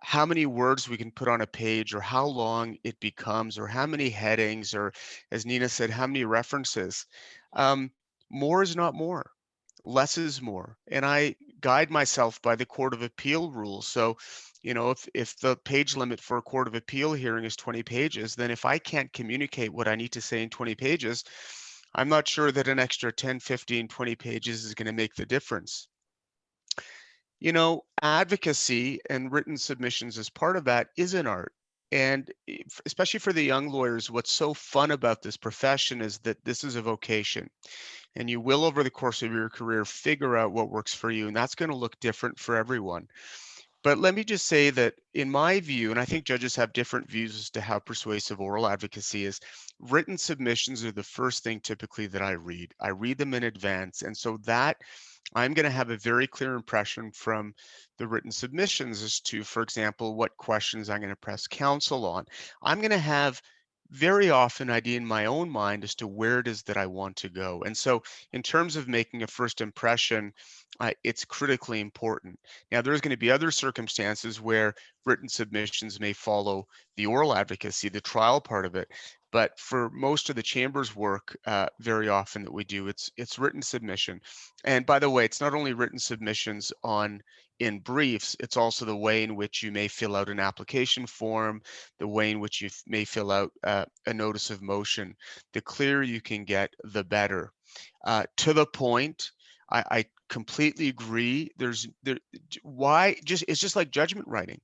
how many words we can put on a page or how long it becomes or how many headings or, as Nina said, how many references. Um, More is not more, less is more. And I guide myself by the Court of Appeal rules. So, if the page limit for a Court of Appeal hearing is 20 pages, then if I can't communicate what I need to say in 20 pages, I'm not sure that an extra 10, 15, 20 pages is going to make the difference. Advocacy and written submissions as part of that is an art. And especially for the young lawyers, what's so fun about this profession is that this is a vocation. And you will, over the course of your career, figure out what works for you. And that's going to look different for everyone. But let me just say that in my view, and I think judges have different views as to how persuasive oral advocacy is, written submissions are the first thing typically that I read. I read them in advance. And so that I'm going to have a very clear impression from the written submissions as to, for example, what questions I'm going to press counsel on. I'm going to have very often idea in my own mind as to where it is that I want to go. And so in terms of making a first impression, it's critically important. Now, there's going to be other circumstances where written submissions may follow the oral advocacy, the trial part of it. But for most of the chamber's work, very often that we do, it's written submission. And by the way, it's not only written submissions in briefs, it's also the way in which you may fill out an application form, the way in which you may fill out a notice of motion. The clearer you can get, the better. To the point, I completely agree. It's just like judgment writing.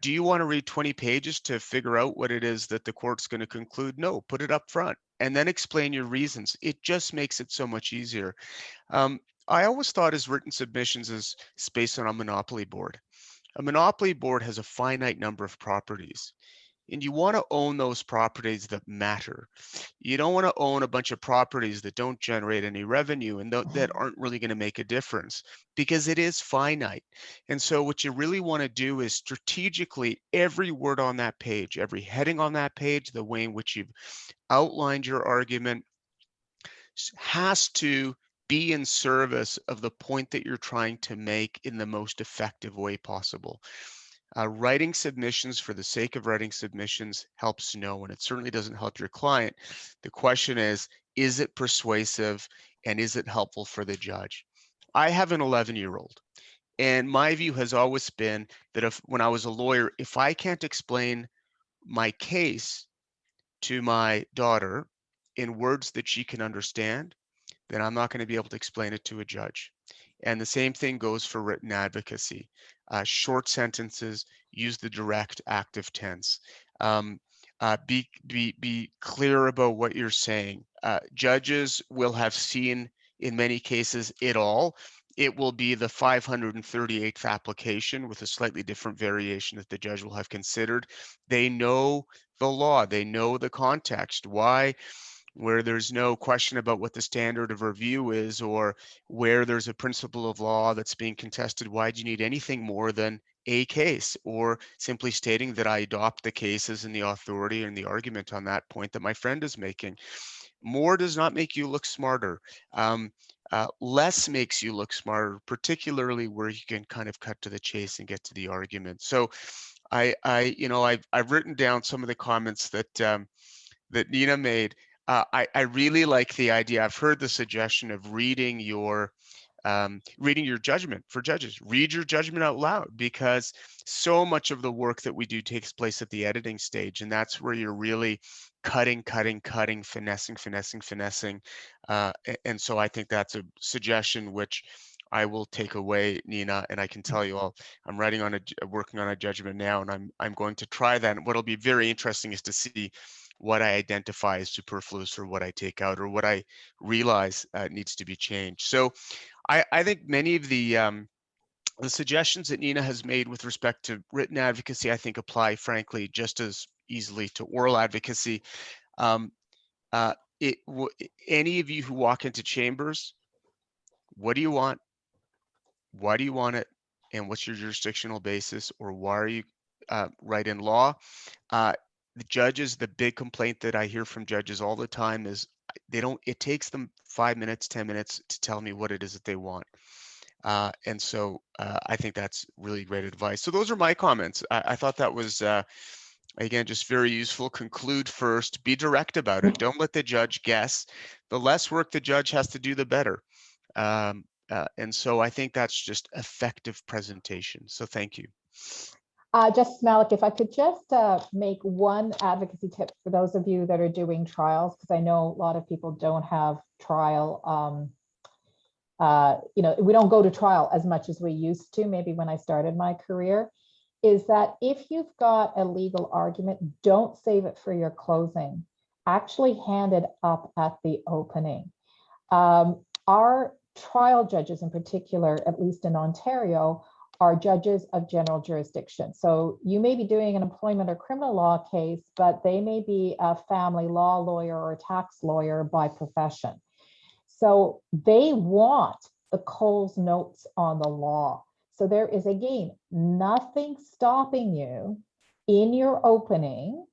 Do you want to read 20 pages to figure out what it is that the court's going to conclude? No, put it up front and then explain your reasons. It just makes it so much easier. I always thought as written submissions is based on a monopoly board. A monopoly board has a finite number of properties, and you want to own those properties that matter. You don't want to own a bunch of properties that don't generate any revenue and that aren't really going to make a difference, because it is finite. And so what you really want to do is strategically every word on that page, every heading on that page, the way in which you've outlined your argument has to be in service of the point that you're trying to make in the most effective way possible. Writing submissions for the sake of writing submissions helps no one. It certainly doesn't help your client. The question is it persuasive and is it helpful for the judge? I have an 11-year-old, and my view has always been that when I was a lawyer, if I can't explain my case to my daughter in words that she can understand, then I'm not going to be able to explain it to a judge. And the same thing goes for written advocacy. Short sentences, use the direct active tense. Be clear about what you're saying. Judges will have seen, in many cases, it all. It will be the 538th application with a slightly different variation that the judge will have considered. They know the law, they know the context. Why? Where there's no question about what the standard of review is, or where there's a principle of law that's being contested, why do you need anything more than a case, or simply stating that I adopt the cases and the authority and the argument on that point that my friend is making? More does not make you look smarter. Less makes you look smarter, particularly where you can kind of cut to the chase and get to the argument. So I've written down some of the comments that Nina made. I really like the idea. I've heard the suggestion of reading your judgment for judges. Read your judgment out loud, because so much of the work that we do takes place at the editing stage, and that's where you're really cutting, finessing. And so I think that's a suggestion which I will take away, Nina, and I can tell you all, I'm working on a judgment now, and I'm going to try that. And what'll be very interesting is to see what I identify as superfluous or what I take out or what I realize needs to be changed. So I think many of the suggestions that Nina has made with respect to written advocacy, I think apply, frankly, just as easily to oral advocacy. Um, uh, any of you who walk into chambers, what do you want? Why do you want it? And what's your jurisdictional basis, or why are you right in law? The judges, the big complaint that I hear from judges all the time is it takes them 5 minutes, 10 minutes to tell me what it is that they want. And so I think that's really great advice. So those are my comments. I thought that was, again, just very useful. Conclude first, be direct about it. Don't let the judge guess. The less work the judge has to do, the better. And so I think that's just effective presentation. So thank you. Justice Malik, if I could just make one advocacy tip for those of you that are doing trials, because I know a lot of people don't have trial, we don't go to trial as much as we used to, maybe when I started my career, is that if you've got a legal argument, don't save it for your closing. Actually hand it up at the opening. Our trial judges in particular, at least in Ontario, are judges of general jurisdiction. So you may be doing an employment or criminal law case, but they may be a family law lawyer or a tax lawyer by profession. So they want the Coles notes on the law. So there is, again, nothing stopping you in your opening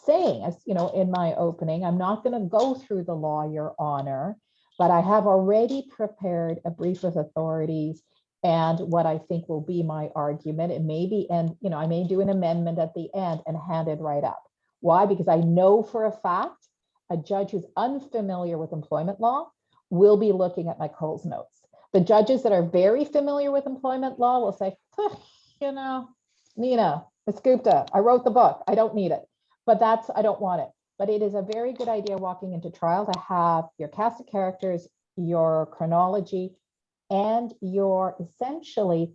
saying, as you know, in my opening, I'm not going to go through the law, Your Honor, but I have already prepared a brief of authorities and what I think will be my argument. It may be, and I may do an amendment at the end and hand it right up. Why? Because I know for a fact a judge who's unfamiliar with employment law will be looking at my Coles notes. The judges that are very familiar with employment law will say, Nina, Ms. Gupta, I wrote the book, I don't need it. But I don't want it. But it is a very good idea walking into trial to have your cast of characters, your chronology, and your essentially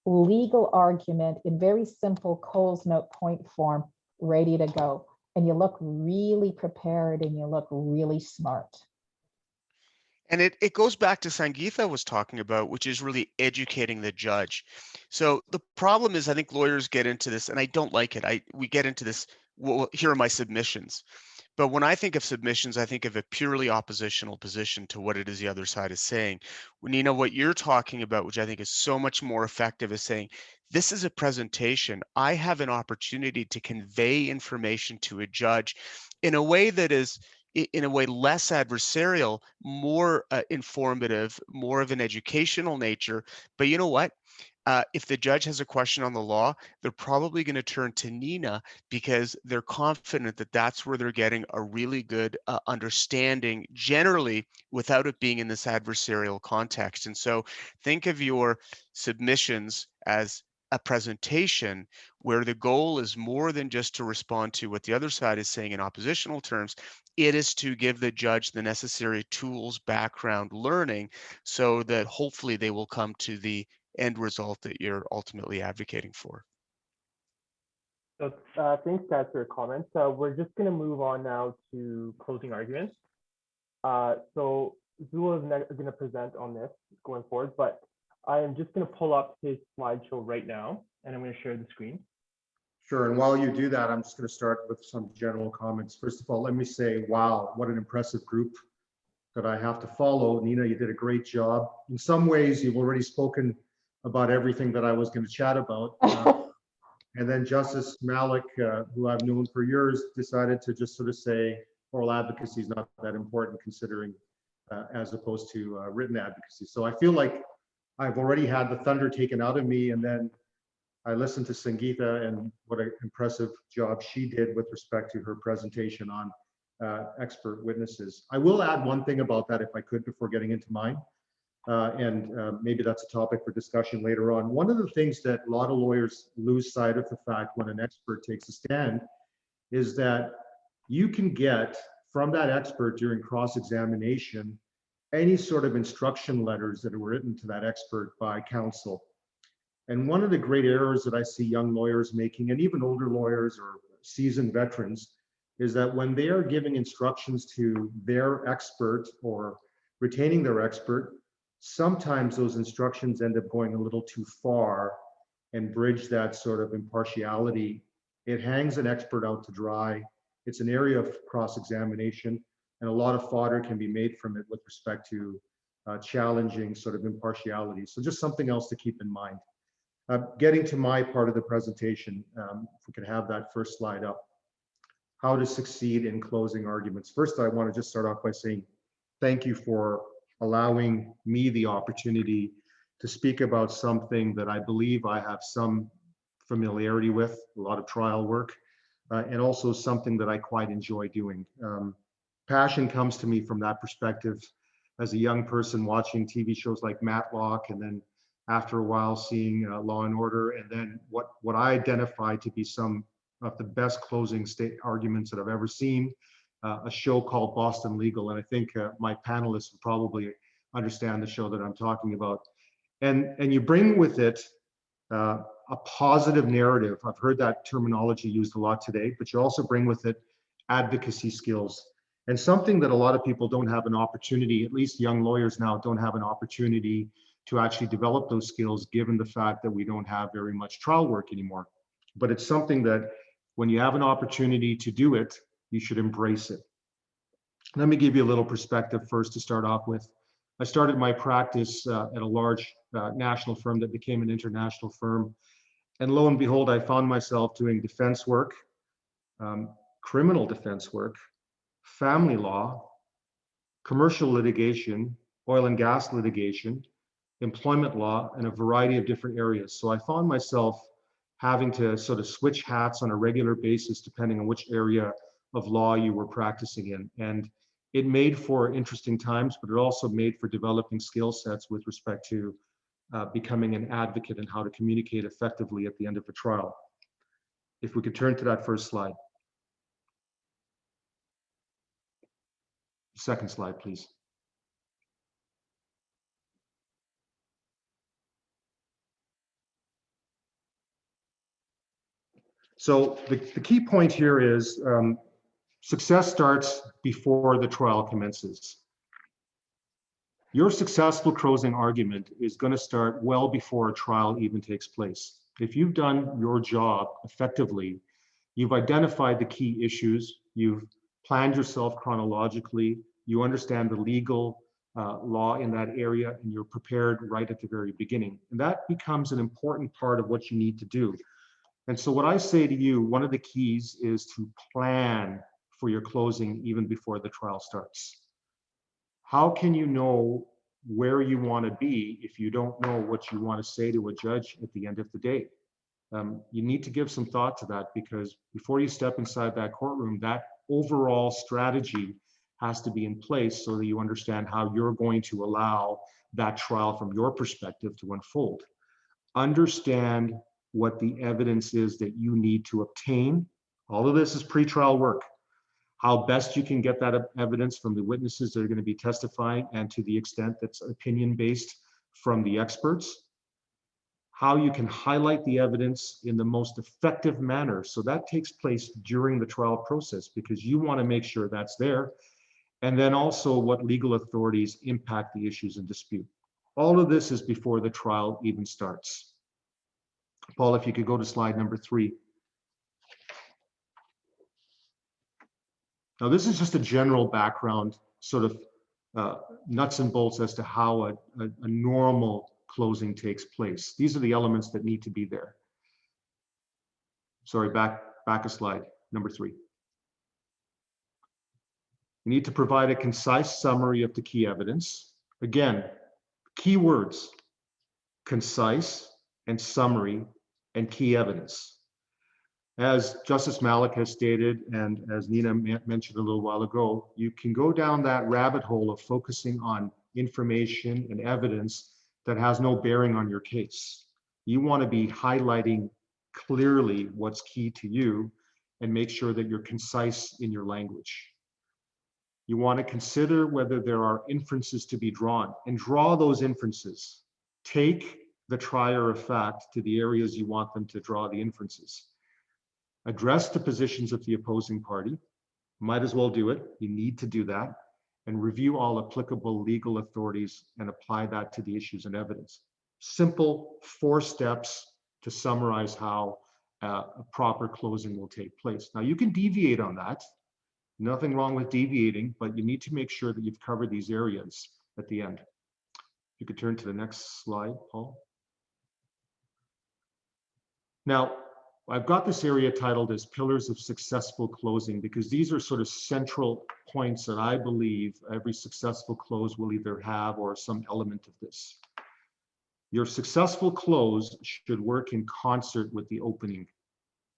legal argument in very simple Coles note point form ready to go. And you look really prepared and you look really smart. And it goes back to Sangeetha was talking about, which is really educating the judge. So the problem is, I think lawyers get into this, and I don't like it. We get into this, well, here are my submissions. But when I think of submissions, I think of a purely oppositional position to what it is the other side is saying. Nina, what you're talking about, which I think is so much more effective, is saying, this is a presentation. I have an opportunity to convey information to a judge in a way that is, in a way, less adversarial, more informative, more of an educational nature. But you know what? If the judge has a question on the law, they're probably going to turn to Nina because they're confident that that's where they're getting a really good understanding, generally, without it being in this adversarial context. And so think of your submissions as a presentation where the goal is more than just to respond to what the other side is saying in oppositional terms. It is to give the judge the necessary tools, background, learning, so that hopefully they will come to the end result that you're ultimately advocating for. So thanks, guys, for your comments. We're just going to move on now to closing arguments. So Zula is going to present on this going forward, but I am just going to pull up his slideshow right now, and I'm going to share the screen. Sure, and while you do that, I'm just going to start with some general comments. First of all, let me say, wow, what an impressive group that I have to follow. Nina, you did a great job. In some ways, you've already spoken about everything that I was going to chat about. And then Justice Malik, who I've known for years, decided to just sort of say oral advocacy is not that important considering as opposed to written advocacy. So I feel like I've already had the thunder taken out of me, and then I listened to Sangeetha and what an impressive job she did with respect to her presentation on expert witnesses. I will add one thing about that if I could before getting into mine. Maybe that's a topic for discussion later on. One of the things that a lot of lawyers lose sight of the fact when an expert takes a stand is that you can get from that expert during cross-examination any sort of instruction letters that are written to that expert by counsel. And one of the great errors that I see young lawyers making, and even older lawyers or seasoned veterans, is that when they are giving instructions to their expert or retaining their expert, sometimes those instructions end up going a little too far and bridge that sort of impartiality. It hangs an expert out to dry. It's an area of cross-examination, and a lot of fodder can be made from it with respect to challenging sort of impartiality. So just something else to keep in mind. Getting to my part of the presentation, if we could have that first slide up. How to succeed in closing arguments. First, I want to just start off by saying thank you for allowing me the opportunity to speak about something that I believe I have some familiarity with, a lot of trial work, and also something that I quite enjoy doing. Passion comes to me from that perspective as a young person watching TV shows like Matlock, and then after a while seeing Law and Order, and then what I identify to be some of the best closing state arguments that I've ever seen, a show called Boston Legal. And I think my panelists will probably understand the show that I'm talking about. And you bring with it a positive narrative. I've heard that terminology used a lot today, but you also bring with it advocacy skills. And something that a lot of people don't have an opportunity, at least young lawyers now don't have an opportunity to actually develop those skills, given the fact that we don't have very much trial work anymore. But it's something that when you have an opportunity to do it, you should embrace it. Let me give you a little perspective first to start off with. I started my practice at a large national firm that became an international firm. And lo and behold, I found myself doing defense work, criminal defense work, family law, commercial litigation, oil and gas litigation, employment law, and a variety of different areas. So I found myself having to sort of switch hats on a regular basis depending on which area of law you were practicing in. And it made for interesting times, but it also made for developing skill sets with respect to becoming an advocate and how to communicate effectively at the end of a trial. If we could turn to that first slide. Second slide, please. So the key point here is success starts before the trial commences. Your successful closing argument is going to start well before a trial even takes place. If you've done your job effectively, you've identified the key issues, you've planned yourself chronologically, you understand the legal law in that area, and you're prepared right at the very beginning. And that becomes an important part of what you need to do. And so what I say to you, one of the keys is to plan for your closing even before the trial starts. How can you know where you want to be if you don't know what you want to say to a judge at the end of the day? You need to give some thought to that, because before you step inside that courtroom, that overall strategy has to be in place so that you understand how you're going to allow that trial from your perspective to unfold. Understand what the evidence is that you need to obtain. All of this is pre-trial work. How best you can get that evidence from the witnesses that are going to be testifying, and to the extent that's opinion-based from the experts. How you can highlight the evidence in the most effective manner. So that takes place during the trial process, because you want to make sure that's there. And then also what legal authorities impact the issues in dispute. All of this is before the trial even starts. Paul, if you could go to slide number 3. Now, this is just a general background, sort of nuts and bolts as to how a normal closing takes place. These are the elements that need to be there. Sorry, back a slide, number 3. You need to provide a concise summary of the key evidence. Again, key words: concise and summary and key evidence. As Justice Malik has stated, and as Nina mentioned a little while ago, you can go down that rabbit hole of focusing on information and evidence that has no bearing on your case. You want to be highlighting clearly what's key to you and make sure that you're concise in your language. You want to consider whether there are inferences to be drawn, and draw those inferences. Take the trier of fact to the areas you want them to draw the inferences. Address the positions of the opposing party. Might as well do it. You need to do that. And review all applicable legal authorities and apply that to the issues and evidence. Simple 4 steps to summarize how a proper closing will take place. Now you can deviate on that. Nothing wrong with deviating, but you need to make sure that you've covered these areas at the end. You could turn to the next slide, Paul. Now, I've got this area titled as Pillars of Successful Closing because these are sort of central points that I believe every successful close will either have or some element of this. Your successful close should work in concert with the opening.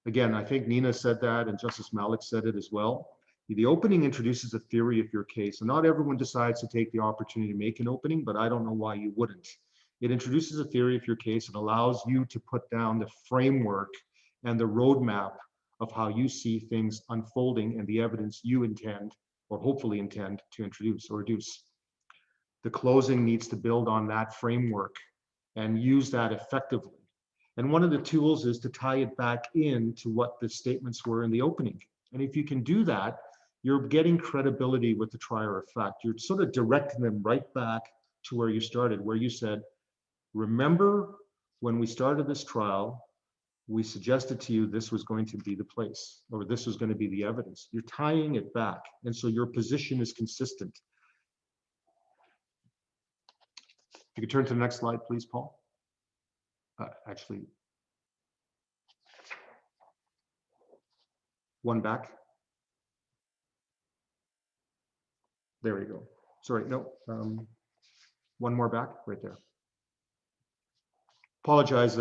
Again, I think Nina said that and Justice Malik said it as well. The opening introduces a theory of your case, and not everyone decides to take the opportunity to make an opening, but I don't know why you wouldn't. It introduces a theory of your case and allows you to put down the framework and the roadmap of how you see things unfolding and the evidence you intend, or hopefully intend, to introduce or reduce. The closing needs to build on that framework and use that effectively. And one of the tools is to tie it back into what the statements were in the opening. And if you can do that, you're getting credibility with the trier of fact. You're sort of directing them right back to where you started, where you said, remember when we started this trial, we suggested to you this was going to be the place, or this was going to be the evidence. You're tying it back. And so your position is consistent. You can turn to the next slide, please, Paul. Actually, one back. There we go. Sorry, no, one more back, right there. Apologize,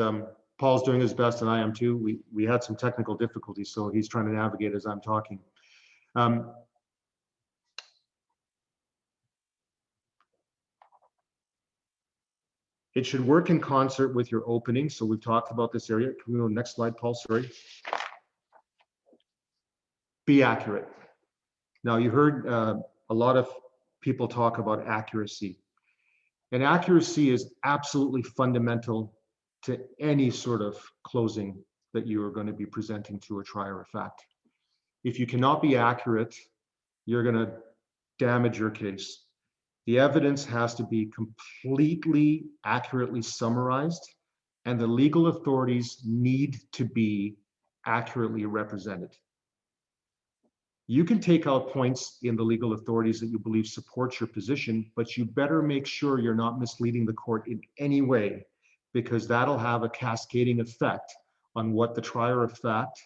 Paul's doing his best and I am too. We had some technical difficulties, so he's trying to navigate as I'm talking. It should work in concert with your opening. So we've talked about this area. Can we go next slide, Paul? Sorry. Be accurate. Now you heard a lot of people talk about accuracy. And accuracy is absolutely fundamental to any sort of closing that you are going to be presenting to a trier of fact. If you cannot be accurate, you're going to damage your case. The evidence has to be completely accurately summarized, and the legal authorities need to be accurately represented. You can take out points in the legal authorities that you believe support your position, but you better make sure you're not misleading the court in any way, because that'll have a cascading effect on what the trier of fact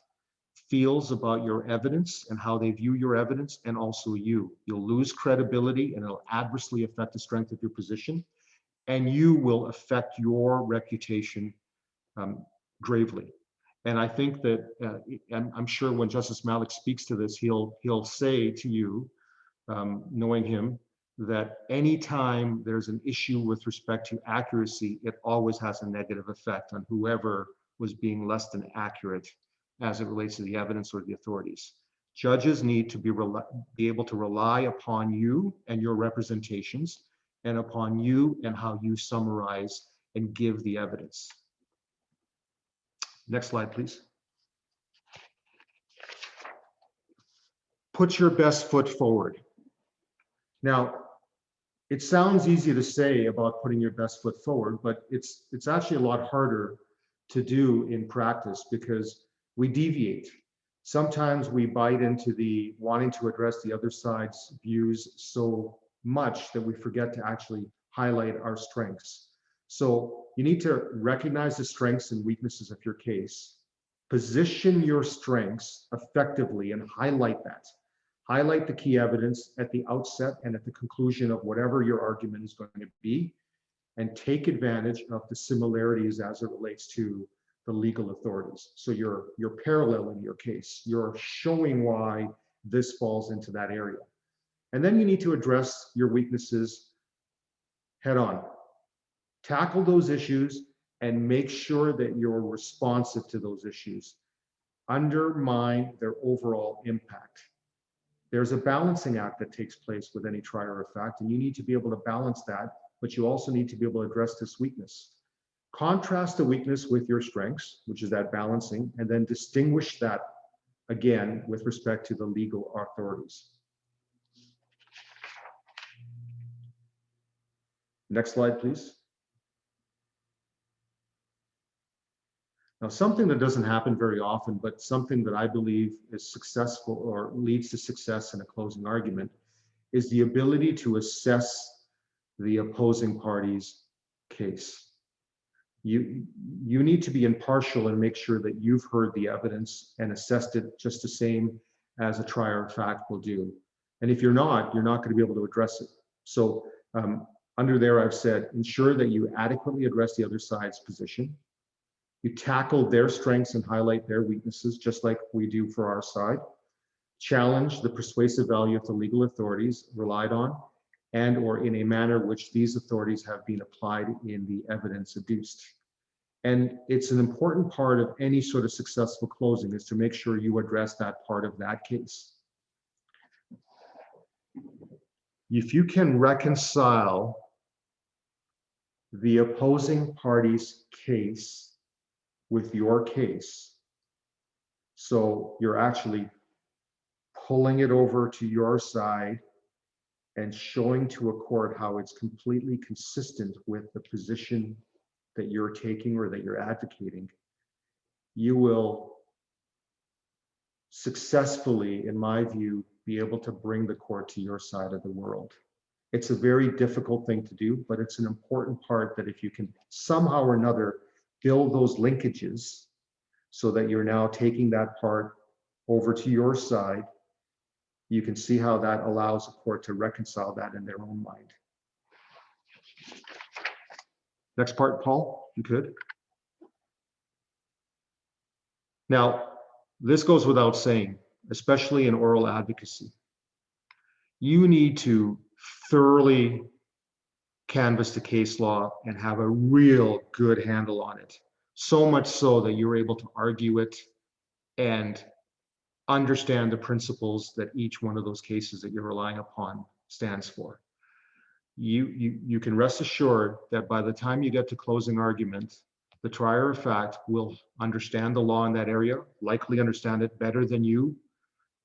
feels about your evidence and how they view your evidence, and also you. You'll lose credibility and it'll adversely affect the strength of your position, and you will affect your reputation gravely. And I think that, and I'm sure when Justice Malik speaks to this, he'll say to you, knowing him, that anytime there's an issue with respect to accuracy, it always has a negative effect on whoever was being less than accurate as it relates to the evidence or the authorities. Judges need to be able to rely upon you and your representations, and upon you and how you summarize and give the evidence. Next slide, please. Put your best foot forward. Now, it sounds easy to say about putting your best foot forward, but it's actually a lot harder to do in practice because we deviate. Sometimes we bite into the wanting to address the other side's views so much that we forget to actually highlight our strengths. So you need to recognize the strengths and weaknesses of your case, position your strengths effectively and highlight that. Highlight the key evidence at the outset and at the conclusion of whatever your argument is going to be, and take advantage of the similarities as it relates to the legal authorities. So you're paralleling your case. You're showing why this falls into that area. And then you need to address your weaknesses head on. Tackle those issues and make sure that you're responsive to those issues. Undermine their overall impact. There's a balancing act that takes place with any trier of fact, and you need to be able to balance that, but you also need to be able to address this weakness. Contrast the weakness with your strengths, which is that balancing, and then distinguish that again, with respect to the legal authorities. Next slide, please. Now, something that doesn't happen very often, but something that I believe is successful or leads to success in a closing argument, is the ability to assess the opposing party's case. You need to be impartial and make sure that you've heard the evidence and assessed it just the same as a trier of fact will do. And if you're not going to be able to address it. So under there, I've said, ensure that you adequately address the other side's position. You tackle their strengths and highlight their weaknesses, just like we do for our side. Challenge the persuasive value of the legal authorities relied on, and or in a manner which these authorities have been applied in the evidence adduced. And it's an important part of any sort of successful closing is to make sure you address that part of that case. If you can reconcile the opposing party's case with your case, so you're actually pulling it over to your side and showing to a court how it's completely consistent with the position that you're taking or that you're advocating, you will successfully, in my view, be able to bring the court to your side of the world. It's a very difficult thing to do, but it's an important part that if you can somehow or another build those linkages so that you're now taking that part over to your side, you can see how that allows a court to reconcile that in their own mind. Next part, Paul, if you could. Now, this goes without saying, especially in oral advocacy. You need to thoroughly canvass the case law and have a real good handle on it. So much so that you're able to argue it and understand the principles that each one of those cases that you're relying upon stands for. You can rest assured that by the time you get to closing argument, the trier of fact will understand the law in that area, likely understand it better than you.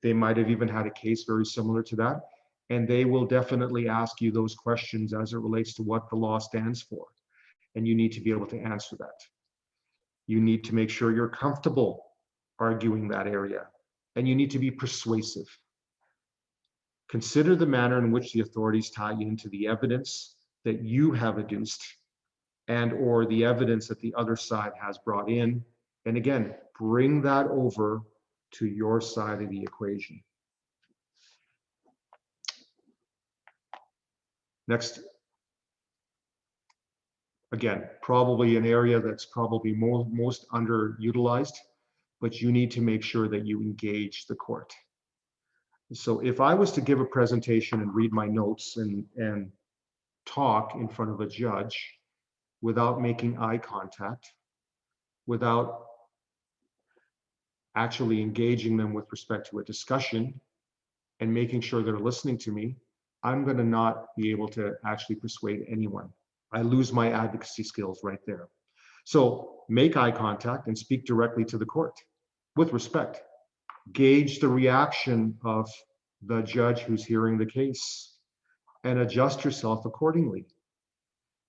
They might have even had a case very similar to that, and they will definitely ask you those questions as it relates to what the law stands for. And you need to be able to answer that. You need to make sure you're comfortable arguing that area, and you need to be persuasive. Consider the manner in which the authorities tie into the evidence that you have adduced and or the evidence that the other side has brought in. And again, bring that over to your side of the equation. Next, again, probably an area that's probably most underutilized, but you need to make sure that you engage the court. So if I was to give a presentation and read my notes and talk in front of a judge without making eye contact, without actually engaging them with respect to a discussion and making sure they're listening to me, I'm going to not be able to actually persuade anyone. I lose my advocacy skills right there. So make eye contact and speak directly to the court with respect. Gauge the reaction of the judge who's hearing the case and adjust yourself accordingly.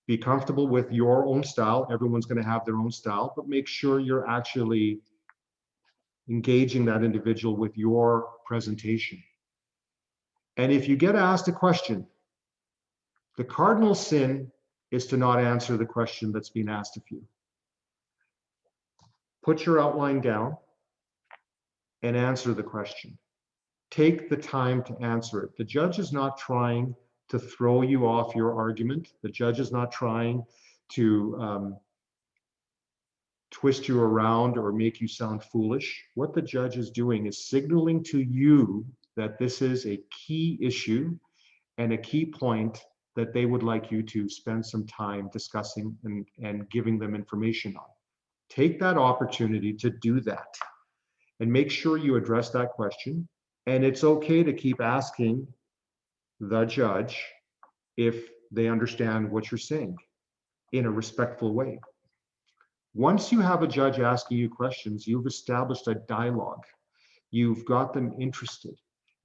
Be comfortable with your own style. Everyone's going to have their own style, but make sure you're actually engaging that individual with your presentation. And if you get asked a question, the cardinal sin is to not answer the question that's being asked of you. Put your outline down and answer the question. Take the time to answer it. The judge is not trying to throw you off your argument. The judge is not trying to twist you around or make you sound foolish. What the judge is doing is signaling to you that this is a key issue and a key point that they would like you to spend some time discussing and giving them information on. Take that opportunity to do that and make sure you address that question. And it's okay to keep asking the judge if they understand what you're saying in a respectful way. Once you have a judge asking you questions, you've established a dialogue. you've got them interested.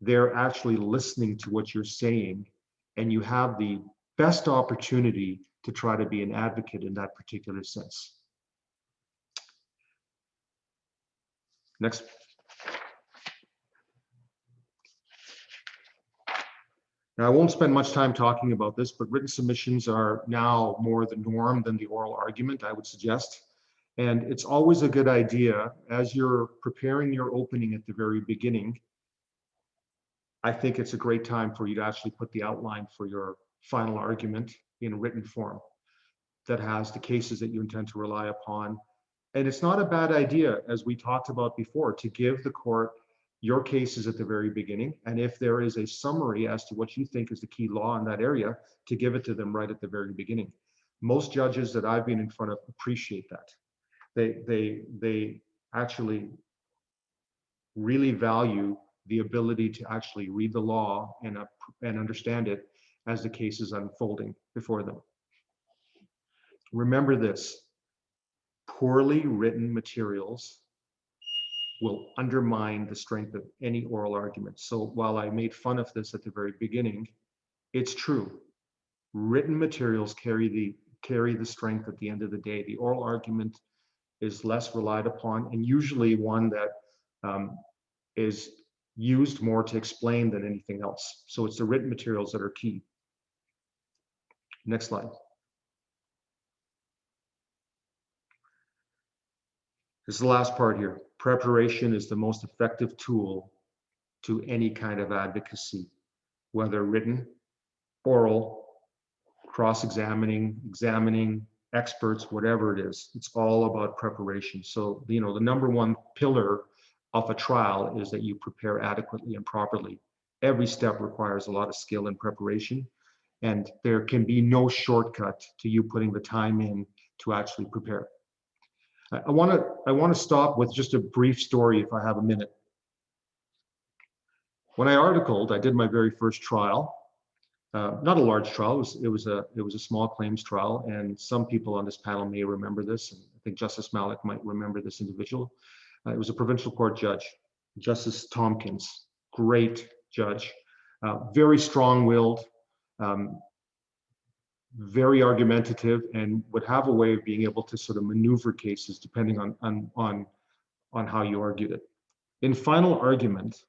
They're actually listening to what you're saying, and you have the best opportunity to try to be an advocate in that particular sense. Next. Now, I won't spend much time talking about this, but written submissions are now more the norm than the oral argument, I would suggest. And it's always a good idea, as you're preparing your opening at the very beginning, I think it's a great time for you to actually put the outline for your final argument in written form that has the cases that you intend to rely upon. And it's not a bad idea, as we talked about before, to give the court your cases at the very beginning. And if there is a summary as to what you think is the key law in that area, to give it to them right at the very beginning. Most judges that I've been in front of appreciate that. They actually really value the ability to actually read the law and understand it as the case is unfolding before them. Remember this, poorly written materials will undermine the strength of any oral argument. So while I made fun of this at the very beginning, it's true. Written materials carry the strength at the end of the day. The oral argument is less relied upon, and usually one that is used more to explain than anything else. So it's the written materials that are key. Next slide. This is the last part here. Preparation is the most effective tool to any kind of advocacy, whether written, oral, cross-examining, examining, experts, whatever it is. It's all about preparation. So, the number one pillar of a trial is that you prepare adequately and properly. Every step requires a lot of skill and preparation, and there can be no shortcut to you putting the time in to actually prepare. I want to stop with just a brief story if I have a minute. When I articled, I did my very first trial. Not a large trial. It was a small claims trial, and some people on this panel may remember this. And I think Justice Malik might remember this individual. It was a provincial court judge, Justice Tompkins, great judge, very strong-willed, very argumentative, and would have a way of being able to sort of maneuver cases depending on how you argued it. In final argument,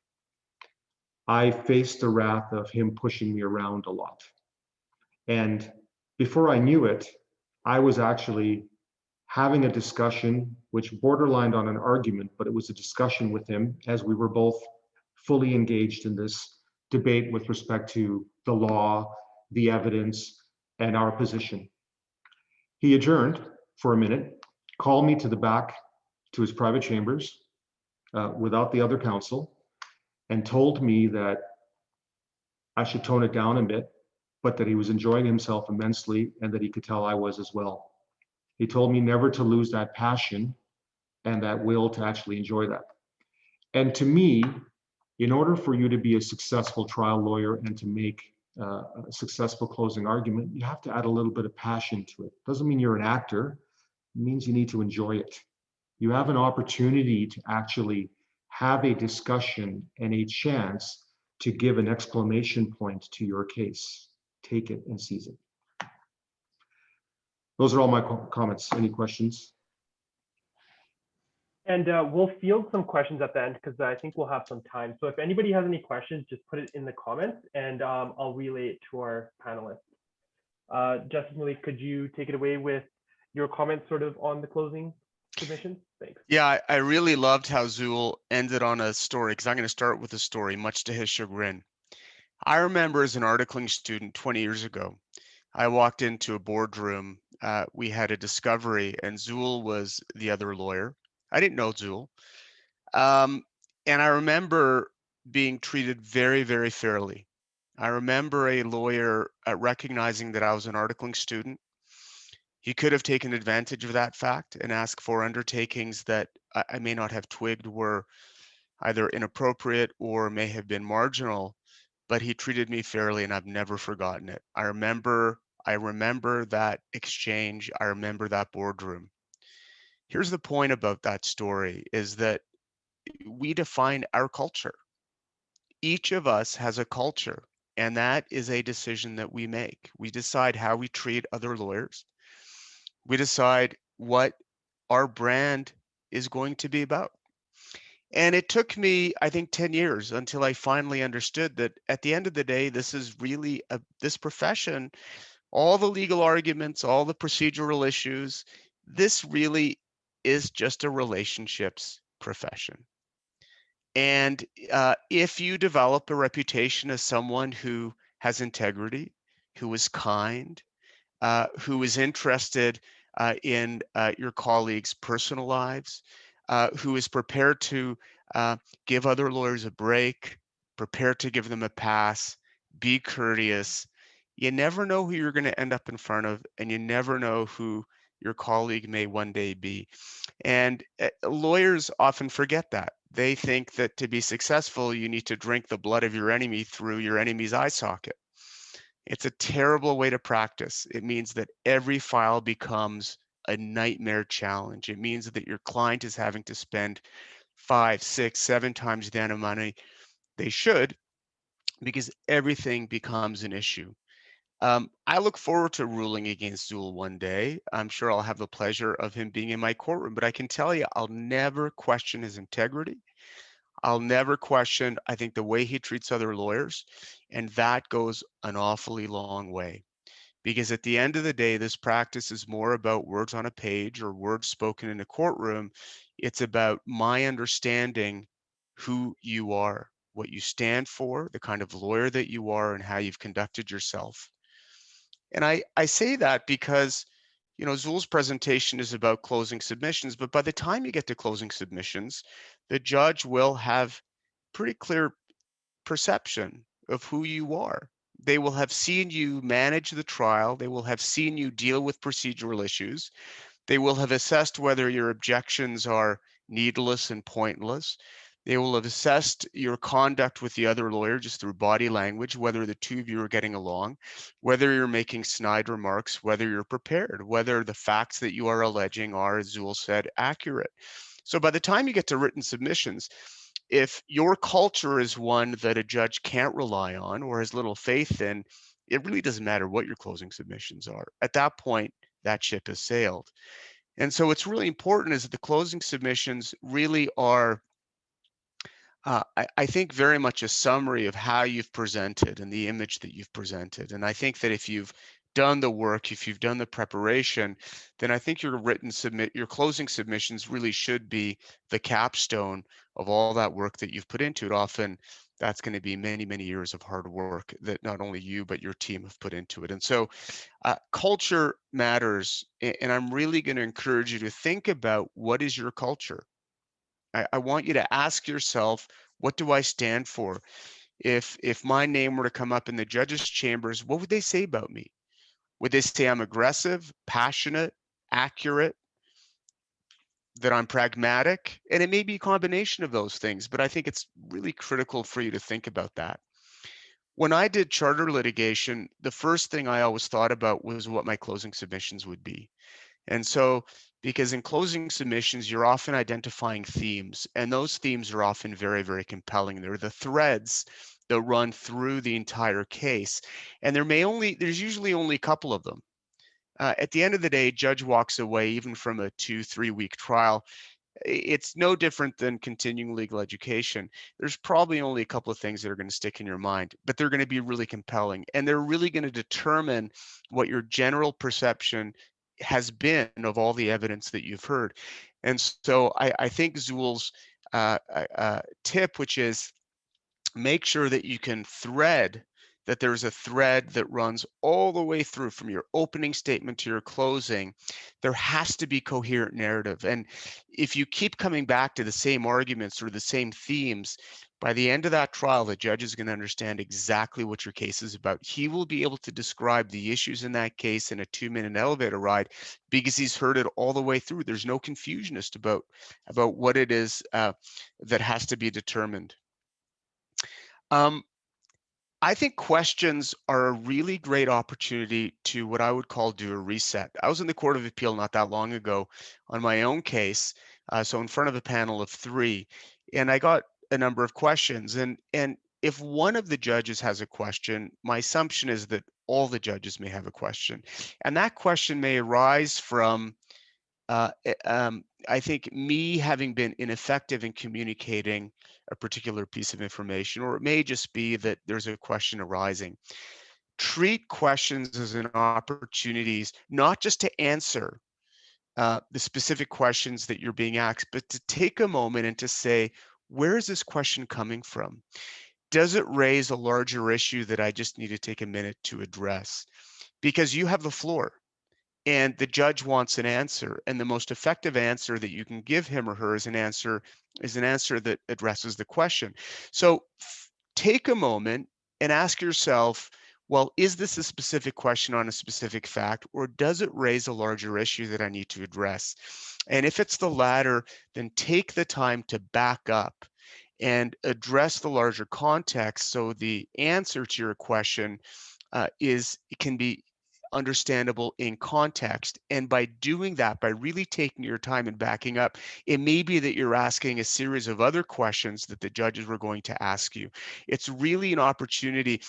I faced the wrath of him pushing me around a lot. And before I knew it, I was actually having a discussion which borderlined on an argument, but it was a discussion with him as we were both fully engaged in this debate with respect to the law, the evidence, and our position. He adjourned for a minute, called me to the back to his private chambers without the other counsel, and told me that I should tone it down a bit, but that he was enjoying himself immensely and that he could tell I was as well. He told me never to lose that passion and that will to actually enjoy that. And to me, in order for you to be a successful trial lawyer and to make a successful closing argument, you have to add a little bit of passion to it. Doesn't mean you're an actor. It means you need to enjoy it. You have an opportunity to actually have a discussion and a chance to give an exclamation point to your case. Take it and seize it. Those are all my comments. Any questions? And we'll field some questions at the end because I think we'll have some time. So if anybody has any questions, just put it in the comments and I'll relay it to our panelists. Justice Malik, could you take it away with your comments sort of on the closing submission? Thanks. Yeah, I really loved how Zul ended on a story, because I'm going to start with a story, much to his chagrin. I remember as an articling student 20 years ago, I walked into a boardroom. We had a discovery, and Zul was the other lawyer. I didn't know Zul. And I remember being treated very, very fairly. I remember a lawyer recognizing that I was an articling student. He could have taken advantage of that fact and asked for undertakings that I may not have twigged were either inappropriate or may have been marginal, but he treated me fairly and I've never forgotten it. I remember that exchange. I remember that boardroom. Here's the point about that story is that we define our culture. Each of us has a culture, and that is a decision that we make. We decide how we treat other lawyers. We decide what our brand is going to be about. And it took me, I think, 10 years until I finally understood that at the end of the day, this is really this profession, all the legal arguments, all the procedural issues, this really is just a relationships profession. And if you develop a reputation as someone who has integrity, who is kind, who is interested in your colleagues' personal lives, who is prepared to give other lawyers a break, prepared to give them a pass, be courteous. You never know who you're going to end up in front of, and you never know who your colleague may one day be. And lawyers often forget that. They think that to be successful, you need to drink the blood of your enemy through your enemy's eye socket. It's a terrible way to practice. It means that every file becomes a nightmare challenge. It means that your client is having to spend 5, 6, 7 times the amount of money they should because everything becomes an issue. I look forward to ruling against Zool one day. I'm sure I'll have the pleasure of him being in my courtroom, but I can tell you, I'll never question his integrity. I'll never question, I think, the way he treats other lawyers. And that goes an awfully long way. Because at the end of the day, this practice is more about words on a page or words spoken in a courtroom. It's about my understanding who you are, what you stand for, the kind of lawyer that you are, and how you've conducted yourself. And I say that because, you know, Zool's presentation is about closing submissions, but by the time you get to closing submissions, the judge will have pretty clear perception of who you are. They will have seen you manage the trial. They will have seen you deal with procedural issues. They will have assessed whether your objections are needless and pointless. They will have assessed your conduct with the other lawyer just through body language, whether the two of you are getting along, whether you're making snide remarks, whether you're prepared, whether the facts that you are alleging are, as Zool said, accurate. So by the time you get to written submissions, if your culture is one that a judge can't rely on or has little faith in, it really doesn't matter what your closing submissions are. At that point, that ship has sailed. And so what's really important is that the closing submissions really are, I think, very much a summary of how you've presented and the image that you've presented. And I think that if you've done the work, if you've done the preparation, then I think your closing submissions really should be the capstone of all that work that you've put into it. Often that's going to be many, many years of hard work that not only you, but your team have put into it. And so culture matters. And I'm really going to encourage you to think about what is your culture. I want you to ask yourself, what do I stand for? If my name were to come up in the judges' chambers, what would they say about me? Would they say I'm aggressive, passionate, accurate, that I'm pragmatic? And it may be a combination of those things, but I think it's really critical for you to think about that. When I did charter litigation, the first thing I always thought about was what my closing submissions would be. And so, because in closing submissions, you're often identifying themes, and those themes are often very, very compelling. They're the threads that run through the entire case. And there's usually only a couple of them. At the end of the day, judge walks away, even from a 2-3 week trial. It's no different than continuing legal education. There's probably only a couple of things that are going to stick in your mind, but they're going to be really compelling, and they're really going to determine what your general perception has been of all the evidence that you've heard. And so I think Zool's tip, which is make sure that you can thread, that there's a thread that runs all the way through from your opening statement to your closing. There has to be coherent narrative. And if you keep coming back to the same arguments or the same themes, by the end of that trial, the judge is going to understand exactly what your case is about. He will be able to describe the issues in that case in a 2-minute elevator ride because he's heard it all the way through. There's no confusion as to about what it is that has to be determined. I think questions are a really great opportunity to what I would call do a reset. I was in the Court of Appeal not that long ago on my own case, so in front of a panel of 3. and I got a number of questions. And if one of the judges has a question, my assumption is that all the judges may have a question. And that question may arise from, I think, me having been ineffective in communicating a particular piece of information, or it may just be that there's a question arising. Treat questions as an opportunities, not just to answer the specific questions that you're being asked, but to take a moment and to say, where is this question coming from? Does it raise a larger issue that I just need to take a minute to address? Because you have the floor and the judge wants an answer, and the most effective answer that you can give him or her is an answer that addresses the question. So take a moment and ask yourself, well, is this a specific question on a specific fact, or does it raise a larger issue that I need to address? And if it's the latter, then take the time to back up and address the larger context, so the answer to your question can be understandable in context. And by doing that, by really taking your time and backing up, it may be that you're asking a series of other questions that the judges were going to ask you. It's really an opportunity.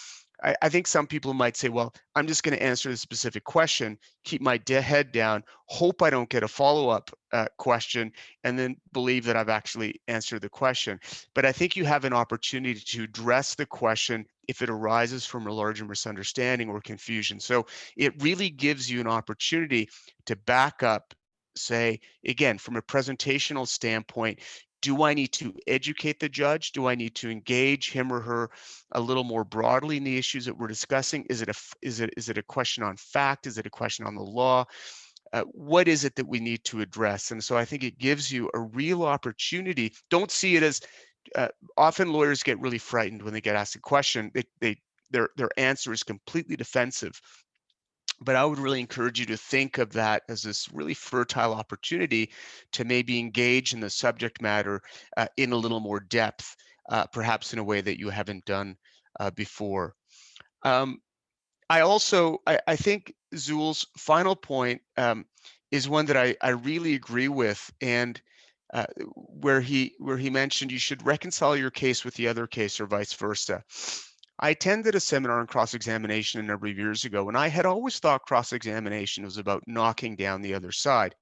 I think some people might say, well, I'm just going to answer the specific question, keep my head down, hope I don't get a follow-up question, and then believe that I've actually answered the question. But I think you have an opportunity to address the question if it arises from a larger misunderstanding or confusion. So it really gives you an opportunity to back up, say, again, from a presentational standpoint, do I need to educate the judge? Do I need to engage him or her a little more broadly in the issues that we're discussing? Is it a question on fact? Is it a question on the law? What is it that we need to address? And so I think it gives you a real opportunity. Don't see it as often lawyers get really frightened when they get asked a question. Their answer is completely defensive. But I would really encourage you to think of that as this really fertile opportunity to maybe engage in the subject matter in a little more depth, perhaps in a way that you haven't done before. I think Zul's final point is one that I really agree with, and where he mentioned you should reconcile your case with the other case or vice versa. I attended a seminar on cross-examination a number of years ago, and I had always thought cross-examination was about knocking down the other side.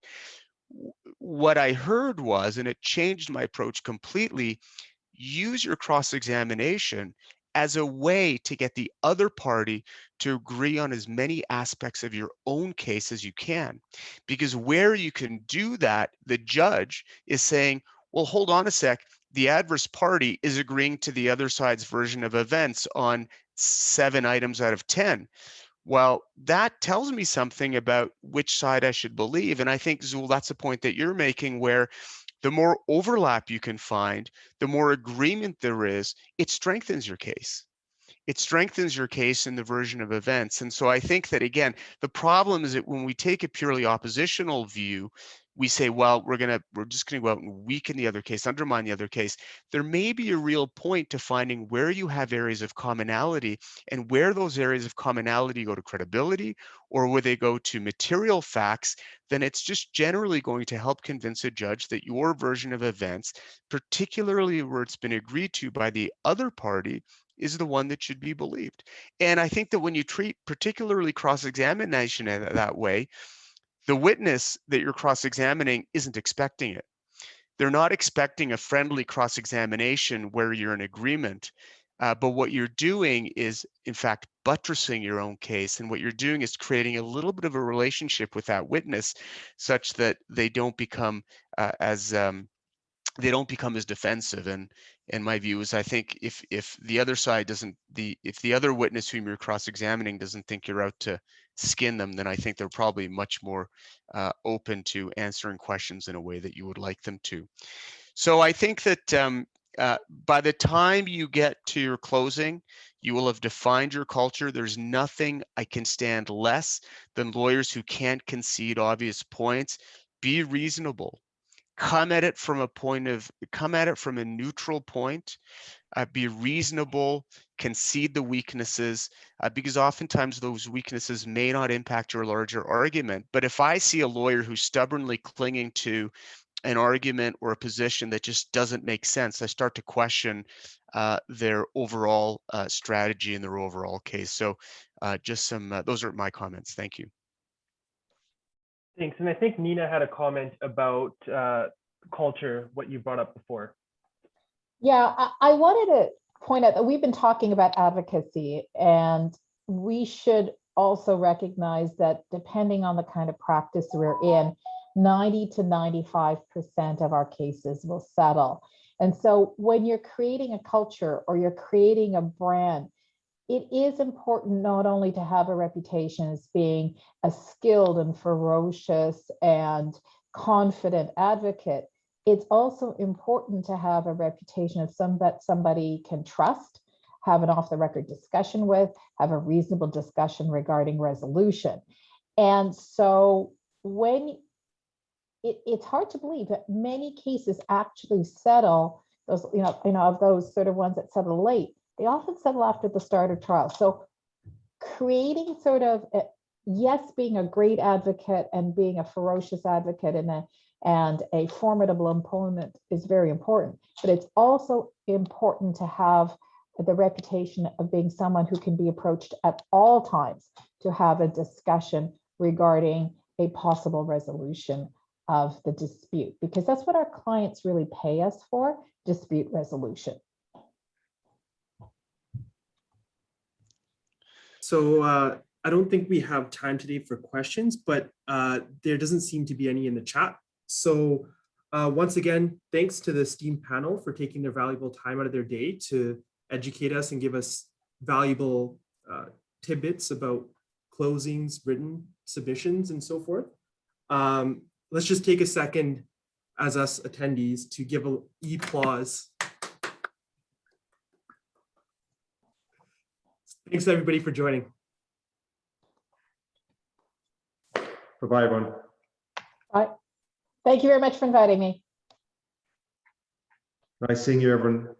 What I heard was, and it changed my approach completely, use your cross-examination as a way to get the other party to agree on as many aspects of your own case as you can. Because where you can do that, the judge is saying, well, hold on a sec, the adverse party is agreeing to the other side's version of events on 7 items out of 10. Well, that tells me something about which side I should believe. And I think, Zul, that's the point that you're making, where the more overlap you can find, the more agreement there is, it strengthens your case. It strengthens your case in the version of events. And so I think that, again, the problem is that when we take a purely oppositional view, we say, well, we're just going to go out and weaken the other case, undermine the other case. There may be a real point to finding where you have areas of commonality, and where those areas of commonality go to credibility or where they go to material facts, then it's just generally going to help convince a judge that your version of events, particularly where it's been agreed to by the other party, is the one that should be believed. And I think that when you treat particularly cross-examination that way, the witness that you're cross-examining isn't expecting it. They're not expecting a friendly cross-examination where you're in agreement, but what you're doing is, in fact, buttressing your own case. And what you're doing is creating a little bit of a relationship with that witness, such that they don't become as defensive. And my view is, I think if the other side if the other witness whom you're cross-examining doesn't think you're out to skin them, then I think they're probably much more open to answering questions in a way that you would like them to. So I think that by the time you get to your closing, you will have defined your culture. There's nothing I can stand less than lawyers who can't concede obvious points. Be reasonable. Come at it from a neutral point. Be reasonable, concede the weaknesses, because oftentimes those weaknesses may not impact your larger argument. But if I see a lawyer who's stubbornly clinging to an argument or a position that just doesn't make sense, I start to question their overall strategy and their overall case. So just some, those are my comments. Thank you. Thanks. And I think Nina had a comment about culture, what you brought up before. Yeah, I wanted to point out that we've been talking about advocacy, and we should also recognize that depending on the kind of practice we're in, 90 to 95% of our cases will settle. And so when you're creating a culture or you're creating a brand, it is important not only to have a reputation as being a skilled and ferocious and confident advocate, it's also important to have a reputation of somebody can trust, have an off-the-record discussion with, have a reasonable discussion regarding resolution. And so when it's hard to believe that many cases actually settle, those, of those sort of ones that settle late, they often settle after the start of trial. So creating sort of, yes, being a great advocate and being a ferocious advocate and a formidable opponent is very important, but it's also important to have the reputation of being someone who can be approached at all times to have a discussion regarding a possible resolution of the dispute, because that's what our clients really pay us for, dispute resolution. So I don't think we have time today for questions, but there doesn't seem to be any in the chat. So once again, thanks to the esteemed panel for taking their valuable time out of their day to educate us and give us valuable tidbits about closings, written submissions, and so forth. Let's just take a second as us attendees to give an applause. Thanks everybody for joining. Bye-bye, everyone. All right. Thank you very much for inviting me. Nice seeing you, everyone.